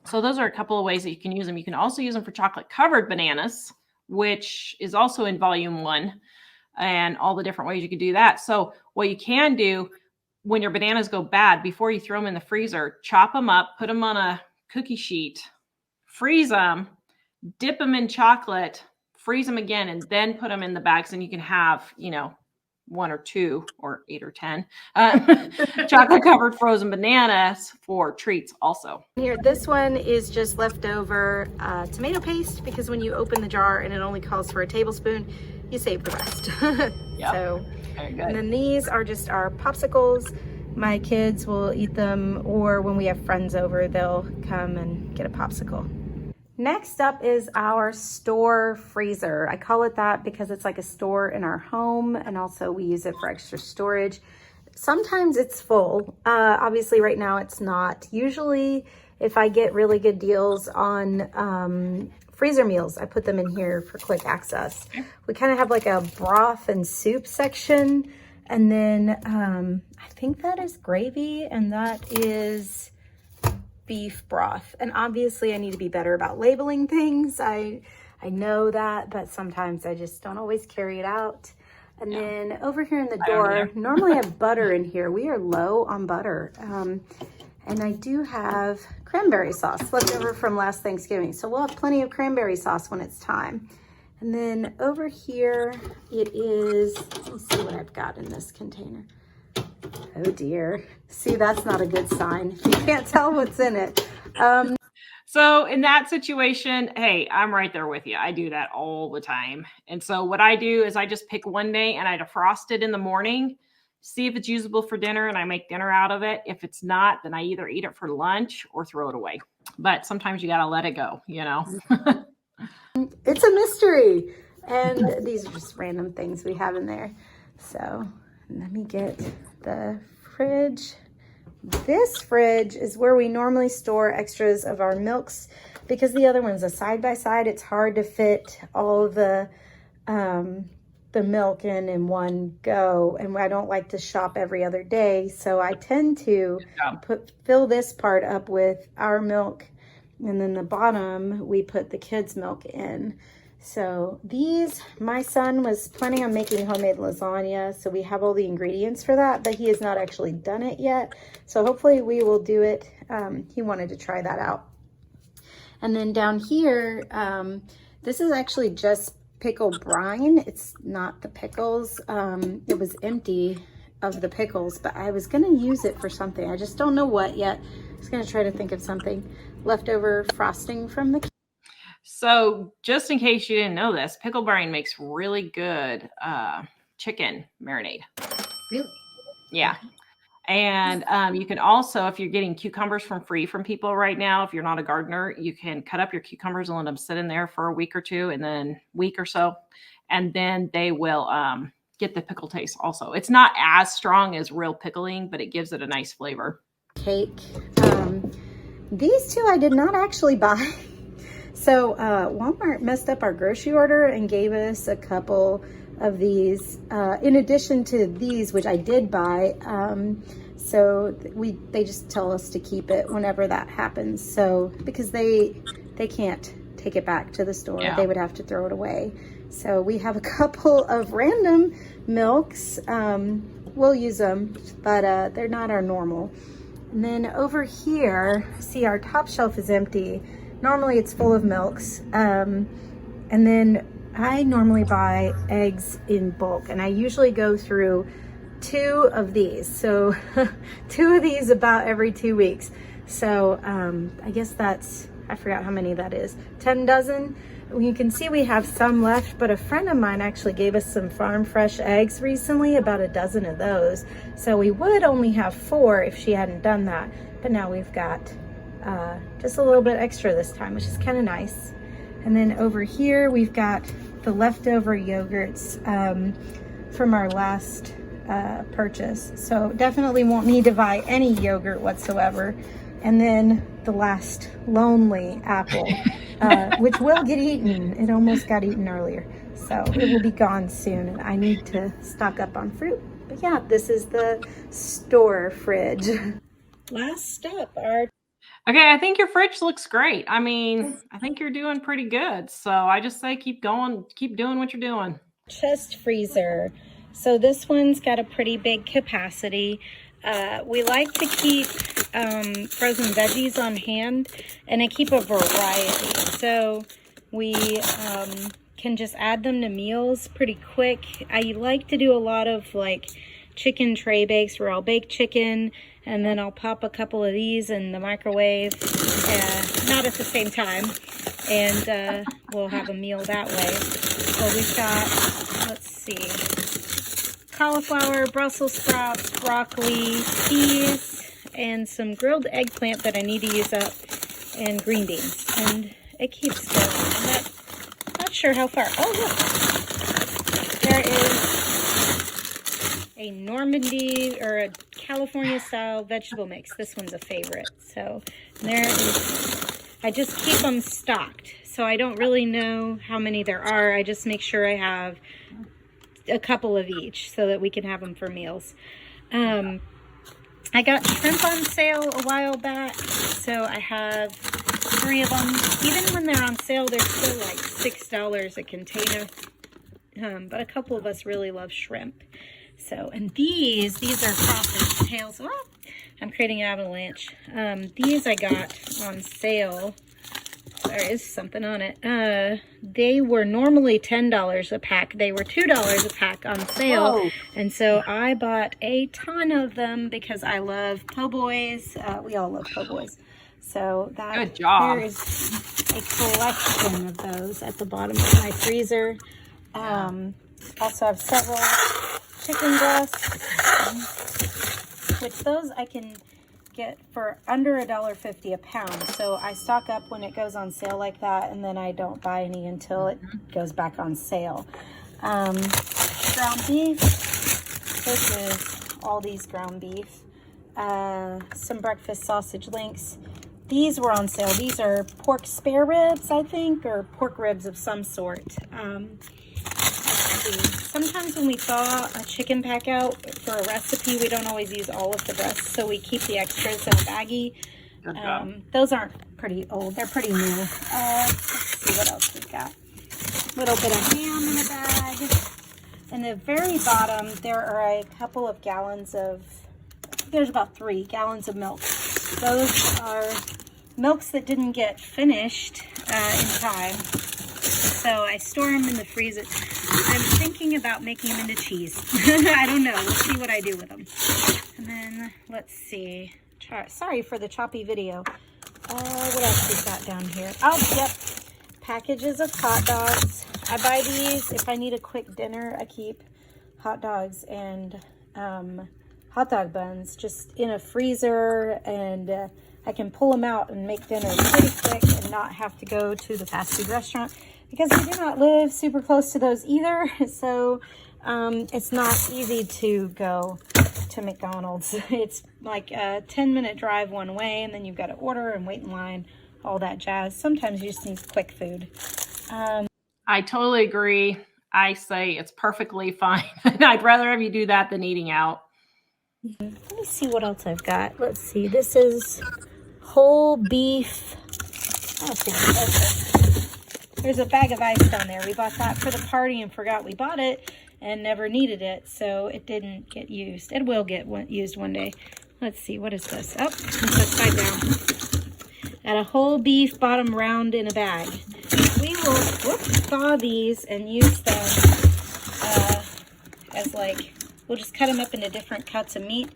So those are a couple of ways that you can use them. You can also use them for chocolate covered bananas, which is also in volume 1, and all the different ways you can do that. So what you can do when your bananas go bad, before you throw them in the freezer, chop them up, put them on a cookie sheet, freeze them, dip them in chocolate, freeze them again, and then put them in the bags, and you can have, 1 or 2 or 8 or 10 chocolate covered frozen bananas for treats also. Here, this one is just leftover tomato paste, because when you open the jar and it only calls for a tablespoon, you save the rest. Yep. So, very good. And then these are just our popsicles. My kids will eat them, or when we have friends over, they'll come and get a popsicle. Next up is our store freezer. I call it that because it's like a store in our home, and also we use it for extra storage. Sometimes it's full. Obviously right now it's not. Usually if I get really good deals on freezer meals, I put them in here for quick access. We kind of have like a broth and soup section. And then I think that is gravy, and that is beef broth. And obviously I need to be better about labeling things. I know that, but sometimes I just don't always carry it out. And then over here in the door, normally I have butter in here. We are low on butter. And I do have cranberry sauce left over from last Thanksgiving. So we'll have plenty of cranberry sauce when it's time. And then over here, it is, let's see what I've got in this container. Oh dear. See, that's not a good sign. You can't tell what's in it. So in that situation, hey, I'm right there with you. I do that all the time. And so what I do is I just pick one day and I defrost it in the morning, see if it's usable for dinner, and I make dinner out of it. If it's not, then I either eat it for lunch or throw it away. But sometimes you got to let it go, It's a mystery. And these are just random things we have in there. So let me get the fridge. This fridge is where we normally store extras of our milks, because the other one's a side-by-side. It's hard to fit all of the milk in one go, and I don't like to shop every other day. So I tend to fill this part up with our milk, and then the bottom we put the kids' milk in. So these, my son was planning on making homemade lasagna, so we have all the ingredients for that, but he has not actually done it yet. So hopefully we will do it. He wanted to try that out. And then down here, this is actually just pickle brine. It's not the pickles. It was empty of the pickles, but I was gonna use it for something. I just don't know what yet. I was gonna try to think of something. Leftover frosting from the So just in case you didn't know this, pickle brine makes really good chicken marinade. Really? Yeah. And you can also, if you're getting cucumbers from people right now, if you're not a gardener, you can cut up your cucumbers and let them sit in there for a week or two, and then week or so, and then they will get the pickle taste also. It's not as strong as real pickling, but it gives it a nice flavor. Cake. These two I did not actually buy. So Walmart messed up our grocery order and gave us a couple of these, in addition to these, which I did buy. So they just tell us to keep it whenever that happens. So because they can't take it back to the store, they would have to throw it away. So we have a couple of random milks. We'll use them, but they're not our normal. And then over here, see, our top shelf is empty. Normally it's full of milks. And then I normally buy eggs in bulk, and I usually go through 2 of these. So 2 of these about every 2 weeks. So I guess that's, I forgot how many that is, 10 dozen. You can see we have some left, but a friend of mine actually gave us some farm fresh eggs recently, about a dozen of those. So we would only have 4 if she hadn't done that. But now we've got just a little bit extra this time, which is kind of nice. And then over here, we've got the leftover yogurts from our last purchase. So definitely won't need to buy any yogurt whatsoever. And then the last lonely apple, which will get eaten. It almost got eaten earlier. So it will be gone soon, and I need to stock up on fruit. But yeah, this is the store fridge. Last up, our... Okay, I think your fridge looks great. I mean, I think you're doing pretty good. So I just say keep going, keep doing what you're doing. Chest freezer. So this one's got a pretty big capacity. We like to keep frozen veggies on hand, and I keep a variety. So we can just add them to meals pretty quick. I like to do a lot of like chicken tray bakes where I'll bake chicken and then I'll pop a couple of these in the microwave, not at the same time, and we'll have a meal that way. So we've got, let's see, cauliflower, Brussels sprouts, broccoli, peas, and some grilled eggplant that I need to use up, and green beans. And it keeps going. I'm not sure how far. Oh, look. There is a Normandy or a California style vegetable mix. This one's a favorite. So there is, I just keep them stocked. So I don't really know how many there are. I just make sure I have a couple of each so that we can have them for meals. I got shrimp on sale a while back, so I have 3 of them. Even when they're on sale, they're still like $6 a container. But a couple of us really love shrimp. So, and these are crawfish tails. Oh, I'm creating an avalanche. These I got on sale. There is something on it. They were normally $10 a pack. They were $2 a pack on sale. Whoa. And so I bought a ton of them because I love po' boys. We all love po' boys. So that, good job. There is a collection of those at the bottom of my freezer. Also have several chicken breasts, which those I can get for under $1.50 a pound. So I stock up when it goes on sale like that, and then I don't buy any until it goes back on sale. Ground beef. This is all these ground beef. Some breakfast sausage links. These were on sale. These are pork spare ribs, I think, or pork ribs of some sort. Sometimes when we thaw a chicken pack out for a recipe, we don't always use all of the breasts, so we keep the extras in a baggie. Those aren't pretty old, they're pretty new. Let's see what else we've got. A little bit of ham in a bag. In the very bottom, there are a couple of gallons of, there's about 3 gallons of milk. Those are milks that didn't get finished in time. So I store them in the freezer. I'm thinking about making them into cheese. I don't know. We'll see what I do with them. And then, let's see. Sorry for the choppy video. What else we've got down here? Oh, yep. Packages of hot dogs. I buy these if I need a quick dinner. I keep hot dogs and hot dog buns just in a freezer, and I can pull them out and make dinner pretty quick and not have to go to the fast food restaurant, because we do not live super close to those either. So it's not easy to go to McDonald's. It's like a 10-minute drive one way, and then you've got to order and wait in line, all that jazz. Sometimes you just need quick food. I totally agree. I say it's perfectly fine. I'd rather have you do that than eating out. Let me see what else I've got. Let's see. This is whole beef. Oh, okay. There's a bag of ice down there. We bought that for the party and forgot we bought it and never needed it, so it didn't get used. It will get used one day. Let's see. What is this? Oh, it's upside down. Got a whole beef bottom round in a bag. We will thaw these and use them as like, we'll just cut them up into different cuts of meat,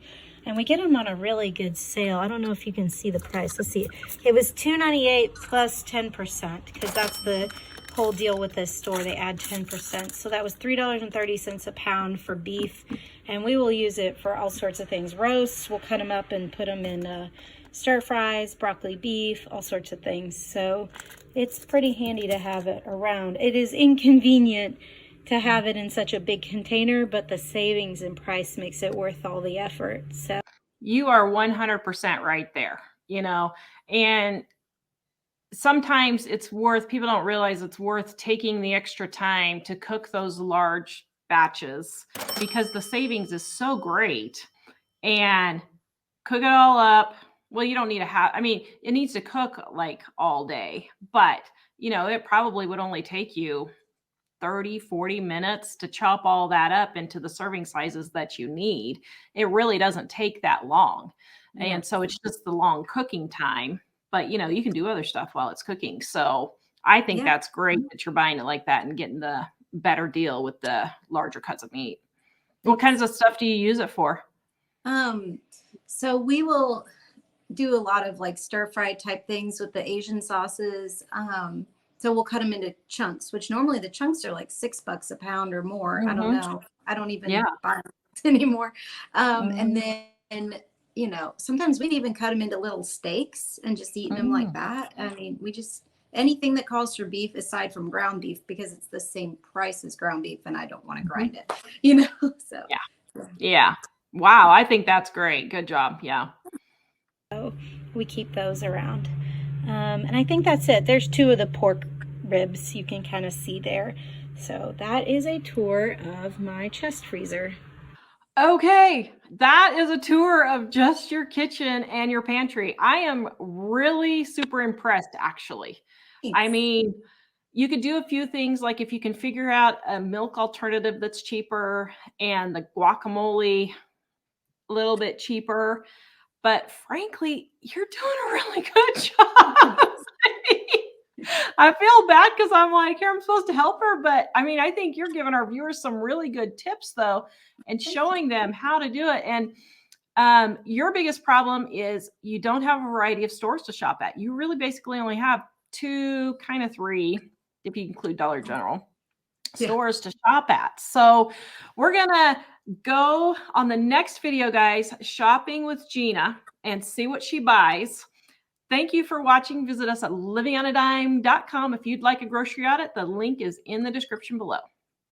and we get them on a really good sale. I don't know if you can see the price. Let's see. It was $2.98 plus 10%, because that's the whole deal with this store. They add 10%. So that was $3.30 a pound for beef, and we will use it for all sorts of things. Roasts, we'll cut them up and put them in stir fries, broccoli beef, all sorts of things. So it's pretty handy to have it around. It is inconvenient to have it in such a big container, but the savings in price makes it worth all the effort. So you are 100% right there, you know, and sometimes it's worth, people don't realize it's worth taking the extra time to cook those large batches because the savings is so great, and cook it all up. Well, you don't need I mean, it needs to cook like all day, but you know, it probably would only take you 30, 40 minutes to chop all that up into the serving sizes that you need. It really doesn't take that long. Yeah. And so it's just the long cooking time, but you know, you can do other stuff while it's cooking. So I think that's great that you're buying it like that and getting the better deal with the larger cuts of meat. What kinds of stuff do you use it for? So we will do a lot of like stir fry type things with the Asian sauces. So we'll cut them into chunks, which normally the chunks are like $6 a pound or more. I don't know. I don't even buy them anymore. And then, you know, sometimes we'd even cut them into little steaks and just eating them like that. I mean, we just, anything that calls for beef aside from ground beef, because it's the same price as ground beef and I don't want to grind it, you know? So yeah. Wow. I think that's great. Good job. Yeah. So we keep those around. And I think that's it. There's 2 of the pork ribs you can kind of see there. So that is a tour of my chest freezer. Okay, that is a tour of just your kitchen and your pantry. I am really super impressed, actually. Thanks. I mean, you could do a few things, like if you can figure out a milk alternative that's cheaper and the guacamole a little bit cheaper. But frankly, you're doing a really good job. I feel bad because I'm like, here, I'm supposed to help her. But I mean, I think you're giving our viewers some really good tips, though, and showing them how to do it. And your biggest problem is you don't have a variety of stores to shop at. You really basically only have 2, kind of 3, if you include Dollar General stores to shop at. So we're going to go on the next video, guys, shopping with Gina, and see what she buys. Thank you for watching. Visit us at livingonadime.com if you'd like a grocery audit. The link is in the description below.